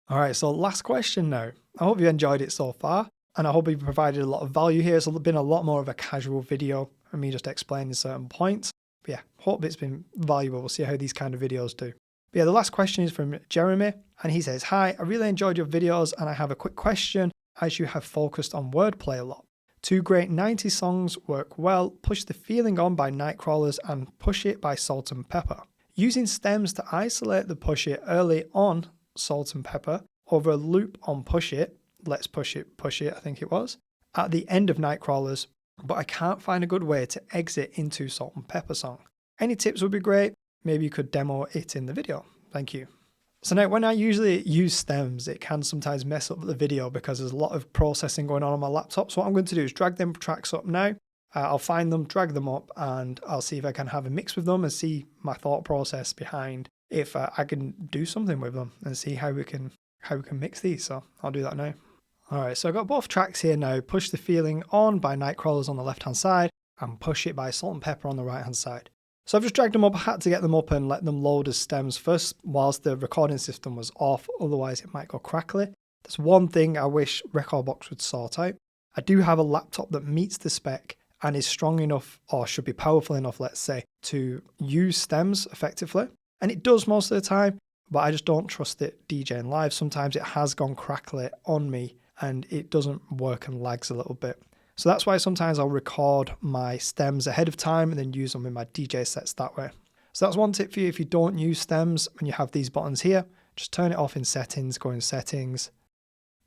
All right, so last question now. I hope you enjoyed it so far, and I hope we've provided a lot of value here. It's been a lot more of a casual video of me just explaining certain points. But yeah, hope it's been valuable. We'll see how these kind of videos do. But yeah, the last question is from Jeremy, and he says, "Hi, I really enjoyed your videos, and I have a quick question as you have focused on wordplay a lot. Two great 90s songs work well, Push the Feeling On by Nightcrawlers and Push It by Salt and Pepper. Using stems to isolate the Push It early on Salt and Pepper over a loop on Push It, Let's Push It, I think it was, at the end of Nightcrawlers, but I can't find a good way to exit into Salt and Pepper song. Any tips would be great. Maybe you could demo it in the video. Thank you." So now when I usually use stems, it can sometimes mess up the video because there's a lot of processing going on my laptop. So what I'm going to do is drag them tracks up now. I'll find them, drag them up, and I'll see if I can have a mix with them and see my thought process behind if I can do something with them and see how we can mix these. So I'll do that now. All right, so I've got both tracks here now. Push the Feeling On by Nightcrawlers on the left-hand side and Push It by Salt and Pepper on the right-hand side. So I've just dragged them up. I had to get them up and let them load as stems first whilst the recording system was off. Otherwise it might go crackly. There's one thing I wish Rekordbox would sort out. I do have a laptop that meets the spec and is strong enough, or should be powerful enough, let's say, to use stems effectively. And it does most of the time, but I just don't trust it DJing live. Sometimes it has gone crackly on me and it doesn't work and lags a little bit. So that's why sometimes I'll record my stems ahead of time and then use them in my DJ sets that way. So that's one tip for you. If you don't use stems and you have these buttons here, just turn it off in settings, go in settings,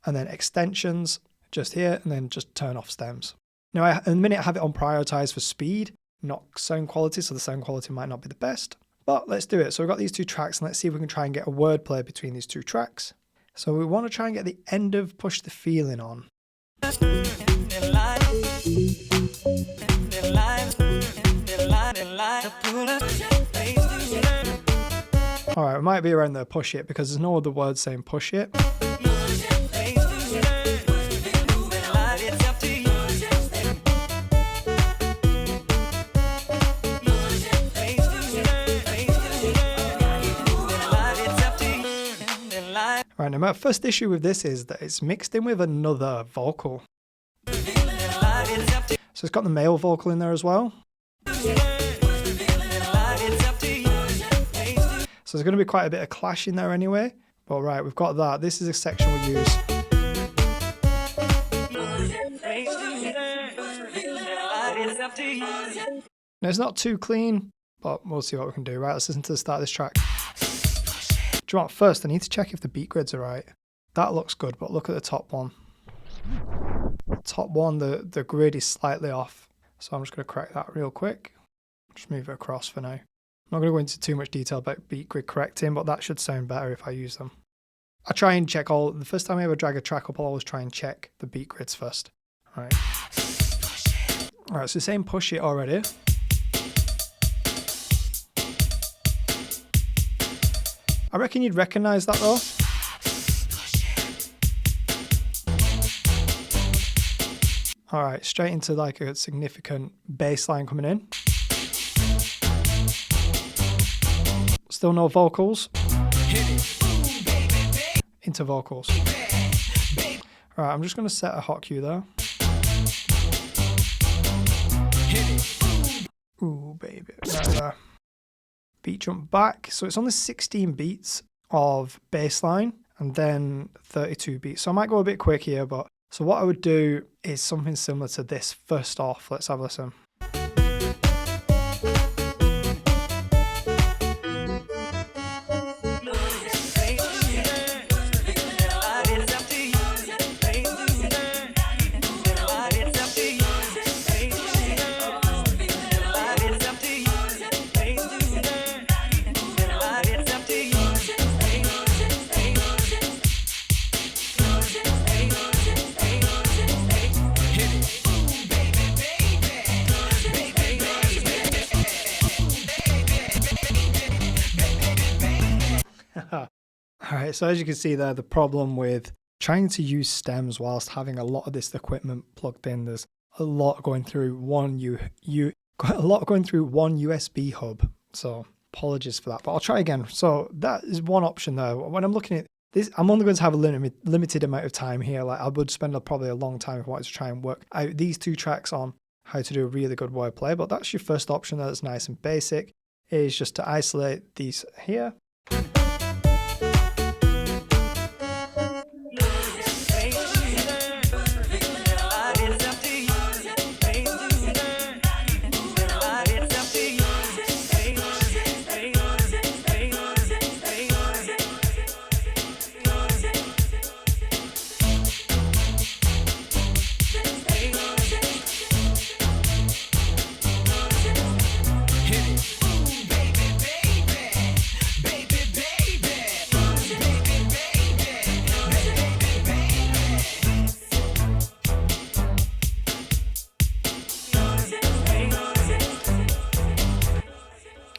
and then extensions, just here, and then just turn off stems. Now, in a minute, I have it on prioritized for speed, not sound quality, so the sound quality might not be the best. But let's do it. So we've got these two tracks, and let's see if we can try and get a wordplay between these two tracks. So we want to try and get the end of Push the Feeling On. Alright, it might be around the Push It because there's no other word saying Push It. Right, now my first issue with this is that it's mixed in with another vocal. So it's got the male vocal in there as well. So there's going to be quite a bit of clash in there anyway. But right, we've got that. This is a section we'll use. Now it's not too clean, but we'll see what we can do. Right, let's listen to the start of this track. Do you know what? First, I need to check if the beat grids are right. That looks good, but look at the top one. Top one, the grid is slightly off. So I'm just going to correct that real quick. Just move it across for now. I'm not going to go into too much detail about beat grid correcting, but that should sound better if I use them. I try and check the first time I ever drag a track up, I'll always try and check the beat grids first. Alright. Alright, so same Push It already. I reckon you'd recognise that though. Alright, straight into like a significant bass line coming in. Still no vocals. Into vocals. Alright, I'm just going to set a hot cue there. Ooh, baby. Right there. Beat jump back. So it's only 16 beats of bass line and then 32 beats. So I might go a bit quick here, but so what I would do is something similar to this first off. Let's have a listen. All right, so as you can see there, the problem with trying to use stems whilst having a lot of this equipment plugged in, there's a lot going through one USB hub. So apologies for that, but I'll try again. So that is one option there. When I'm looking at this, I'm only going to have a limited amount of time here. Like I would spend probably a long time if I wanted to try and work out these 2 tracks on how to do a really good wordplay. But that's your first option that's nice and basic, is just to isolate these here.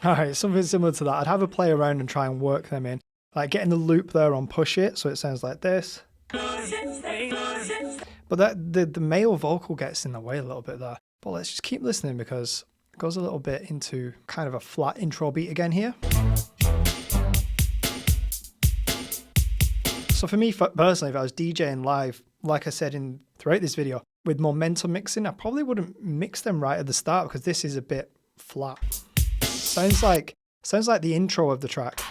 All right, something similar to that. I'd have a play around and try and work them in, like getting the loop there on push it, so it sounds like this. But the male vocal gets in the way a little bit there. But let's just keep listening because it goes a little bit into kind of a flat intro beat again here. So for me personally, if I was DJing live, like I said throughout this video, with momentum mixing, I probably wouldn't mix them right at the start because this is a bit flat. Sounds like the intro of the track.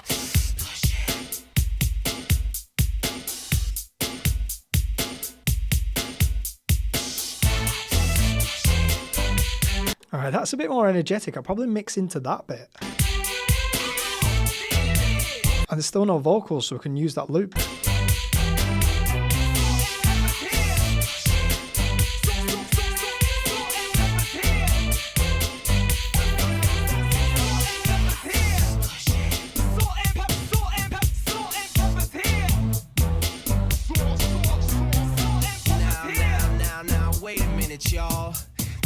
All right, that's a bit more energetic. I'll probably mix into that bit. And there's still no vocals, so we can use that loop. Y'all,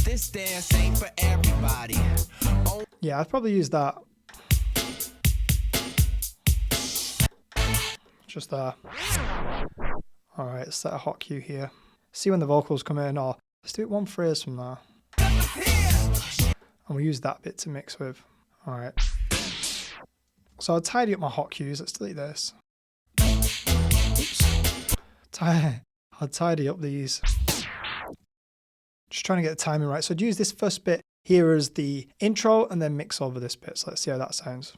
this dance ain't for everybody. Yeah, I'd probably use that. Just there. All right, let's set a hot cue here. See when the vocals come in, or let's do it one phrase from there. And we'll use that bit to mix with. All right. So I'll tidy up my hot cues. Let's delete this. Oops. I'll tidy up these. Just trying to get the timing right. So I'd use this first bit here as the intro and then mix over this bit. So let's see how that sounds.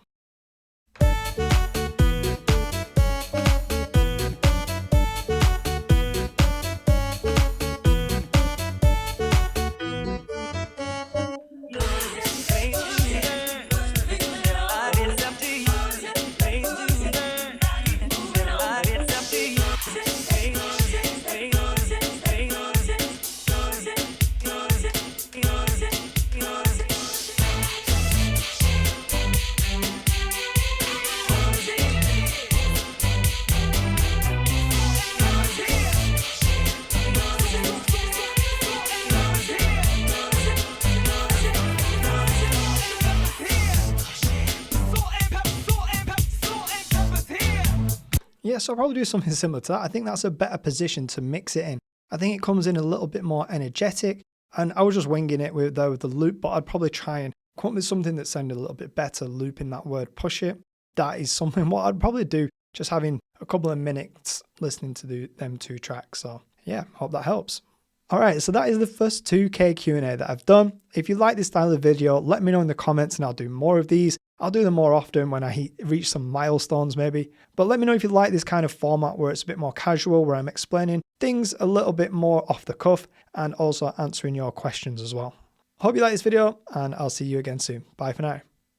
Yeah, so I'll probably do something similar to that. I think that's a better position to mix it in. I think it comes in a little bit more energetic, and I was just winging it with the loop, but I'd probably try and come up with something that sounded a little bit better, looping that word push it. That is something what I'd probably do, just having a couple of minutes listening to them 2 tracks. So yeah, hope that helps. All right, so that is the first 2K Q&A that I've done. If you like this style of video, let me know in the comments and I'll do more of these. I'll do them more often when I reach some milestones maybe. But let me know if you like this kind of format where it's a bit more casual, where I'm explaining things a little bit more off the cuff and also answering your questions as well. Hope you like this video and I'll see you again soon. Bye for now.